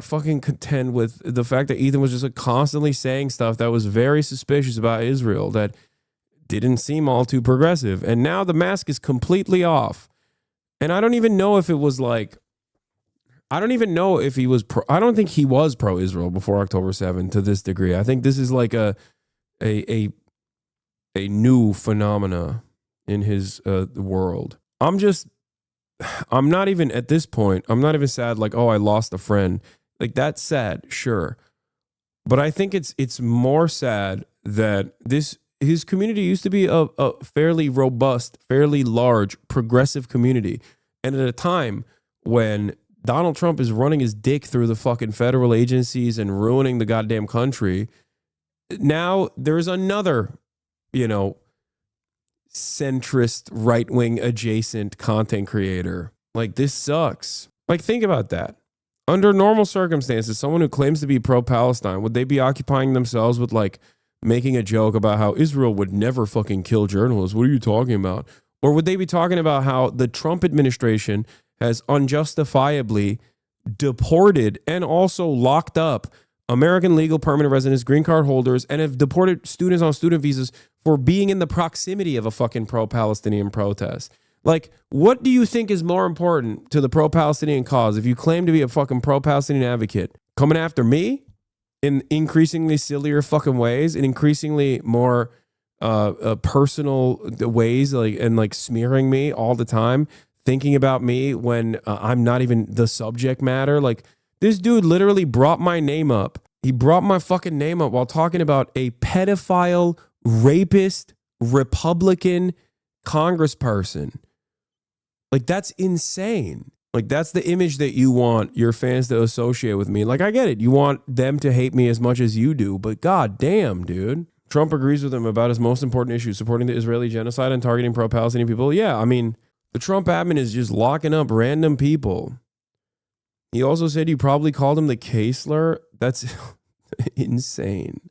fucking contend with the fact that Ethan was just like constantly saying stuff that was very suspicious about Israel, that didn't seem all too progressive. And now the mask is completely off. And I don't even know if it was like, I don't even know if he was I don't think he was pro-Israel before October 7th to this degree. I think this is like a new phenomena in his world. I'm not even at this point, I'm not even sad like, oh, I lost a friend. Like, that's sad, sure. But I think it's more sad that his community used to be a fairly robust, fairly large, progressive community. And at a time when Donald Trump is running his dick through the fucking federal agencies and ruining the goddamn country, now there's another, centrist, right-wing adjacent content creator. Like, this sucks. Like, think about that. Under normal circumstances, someone who claims to be pro-Palestine, would they be occupying themselves with like making a joke about how Israel would never fucking kill journalists? What are you talking about? Or would they be talking about how the Trump administration has unjustifiably deported and also locked up American legal permanent residents, green card holders, and have deported students on student visas for being in the proximity of a fucking pro-Palestinian protest? Like, what do you think is more important to the pro-Palestinian cause if you claim to be a fucking pro-Palestinian advocate? Coming after me in increasingly sillier fucking ways, in increasingly more personal ways, like smearing me all the time, thinking about me when I'm not even the subject matter? Like, this dude literally brought my name up. He brought my fucking name up while talking about a pedophile, rapist, Republican congressperson. Like, that's insane. Like, that's the image that you want your fans to associate with me. Like, I get it. You want them to hate me as much as you do, but god damn, dude. Trump agrees with him about his most important issue, supporting the Israeli genocide and targeting pro-Palestinian people. Yeah, I mean, the Trump admin is just locking up random people. He also said you probably called him the K-slur. That's insane.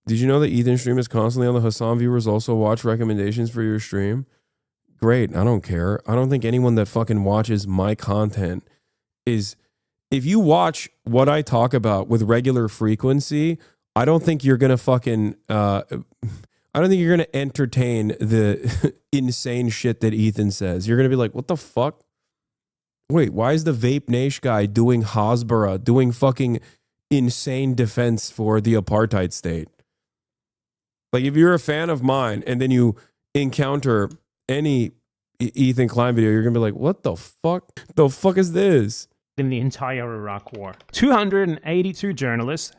Did you know that Ethan's stream is constantly on the Hasan viewers also watch recommendations for your stream? Great. I don't care. I don't think anyone that fucking watches my content is, if you watch what I talk about with regular frequency, I don't think you're going to fucking, I don't think you're going to entertain the insane shit that Ethan says. You're going to be like, what the fuck? Wait, why is the Vape Nash guy doing Hasbara, doing fucking insane defense for the apartheid state? Like, if you're a fan of mine and then you encounter any Ethan Klein video, you're going to be like, what the fuck? The fuck is this? In the entire Iraq war, 282 journalists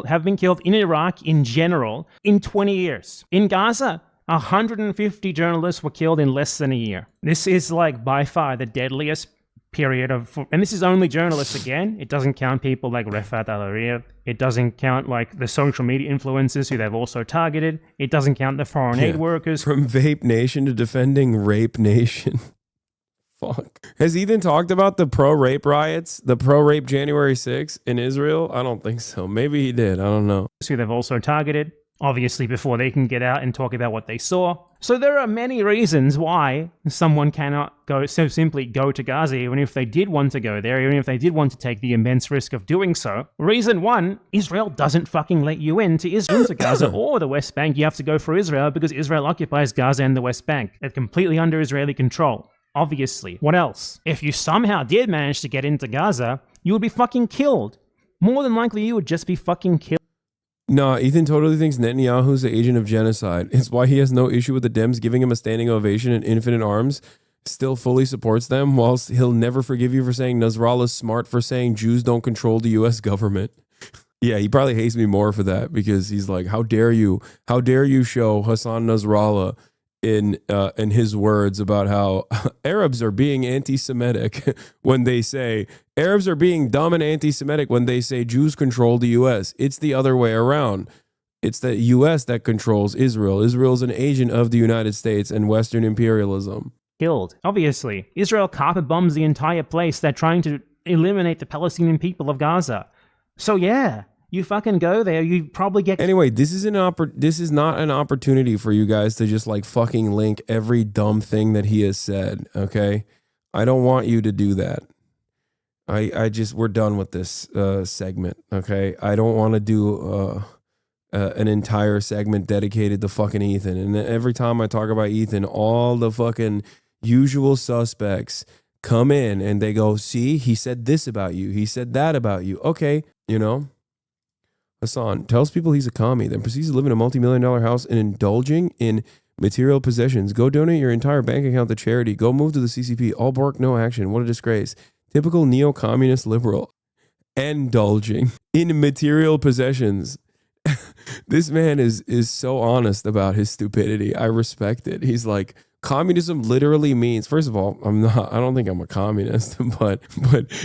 have been killed in Iraq in general in 20 years. In Gaza, 150 journalists were killed in less than a year. This is like by far the deadliest period of, and this is only journalists again. It doesn't count people like Refat Al-Arif. It doesn't count like the social media influencers who they've also targeted. It doesn't count the foreign aid workers. From Vape Nation to defending Rape Nation. Fuck. Has Ethan talked about the pro-rape riots, the pro-rape January 6th in Israel? I don't think so. Maybe he did. I don't know. Who they've also targeted, obviously before they can get out and talk about what they saw. So there are many reasons why someone cannot simply go to Gaza, even if they did want to go there, even if they did want to take the immense risk of doing so. Reason one, Israel doesn't fucking let you into Gaza or the West Bank. You have to go through Israel because Israel occupies Gaza and the West Bank. They're completely under Israeli control. Obviously. What else? If you somehow did manage to get into Gaza, you would be fucking killed. More than likely, you would just be fucking killed. No, Ethan totally thinks Netanyahu's the agent of genocide. It's why he has no issue with the Dems giving him a standing ovation and infinite arms, still fully supports them, whilst he'll never forgive you for saying Nasrallah's smart for saying Jews don't control the U.S. government. Yeah, he probably hates me more for that because he's like, how dare you show Hasan Nasrallah in his words about how Arabs are being anti-Semitic when they say Arabs are being dumb and anti-Semitic when they say Jews control the U.S. It's the other way around. It's the U.S. that controls Israel. Israel's an agent of the United States and Western imperialism. Killed. Obviously, Israel carpet bombs the entire place. They're trying to eliminate the Palestinian people of Gaza. So yeah. You fucking go there, you probably get... Anyway, this is not an opportunity for you guys to just like fucking link every dumb thing that he has said, okay? I don't want you to do that. We're done with this segment, okay? I don't want to do an entire segment dedicated to fucking Ethan. And every time I talk about Ethan, all the fucking usual suspects come in and they go, see, he said this about you. He said that about you. Okay, you know? Hasan tells people he's a commie, then proceeds to live in a multi-million-dollar house and indulging in material possessions. Go donate your entire bank account to charity. Go move to the CCP. All bark, no action. What a disgrace. Typical neo-communist liberal. Indulging in material possessions. This man is so honest about his stupidity. I respect it. He's like, communism literally means, first of all, I don't think I'm a communist, but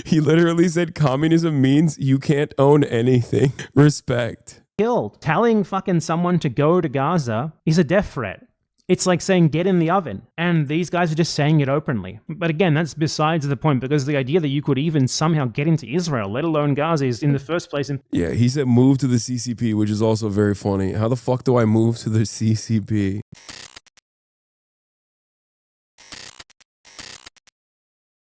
he literally said communism means you can't own anything. Respect. Killed. Telling fucking someone to go to Gaza is a death threat. It's like saying get in the oven. And these guys are just saying it openly. But again, that's besides the point, because the idea that you could even somehow get into Israel, let alone Gaza, is in the first place. Yeah, he said move to the CCP, which is also very funny. How the fuck do I move to the CCP?